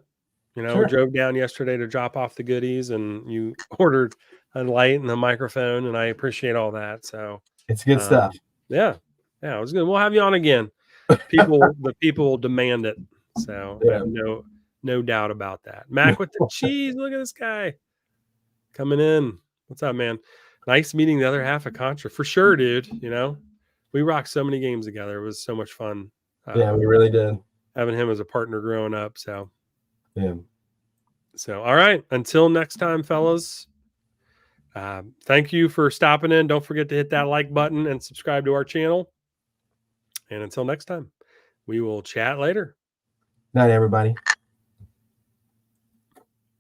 B: Sure.
A: We drove down yesterday to drop off the goodies, and you ordered a light and a microphone, and I appreciate all that. So
B: it's good stuff.
A: Yeah. Yeah, it was good. We'll have you on again. The people demand it. So I have no doubt about that. Mac with the cheese. Look at this guy coming in. What's up, man? Nice meeting the other half of Contra. For sure, dude. We rocked so many games together. It was so much fun.
B: Yeah, we really did.
A: Having him as a partner growing up. So,
B: yeah.
A: So, all right. Until next time, fellas. Thank you for stopping in. Don't forget to hit that like button and subscribe to our channel. And until next time, we will chat later.
B: Night, everybody.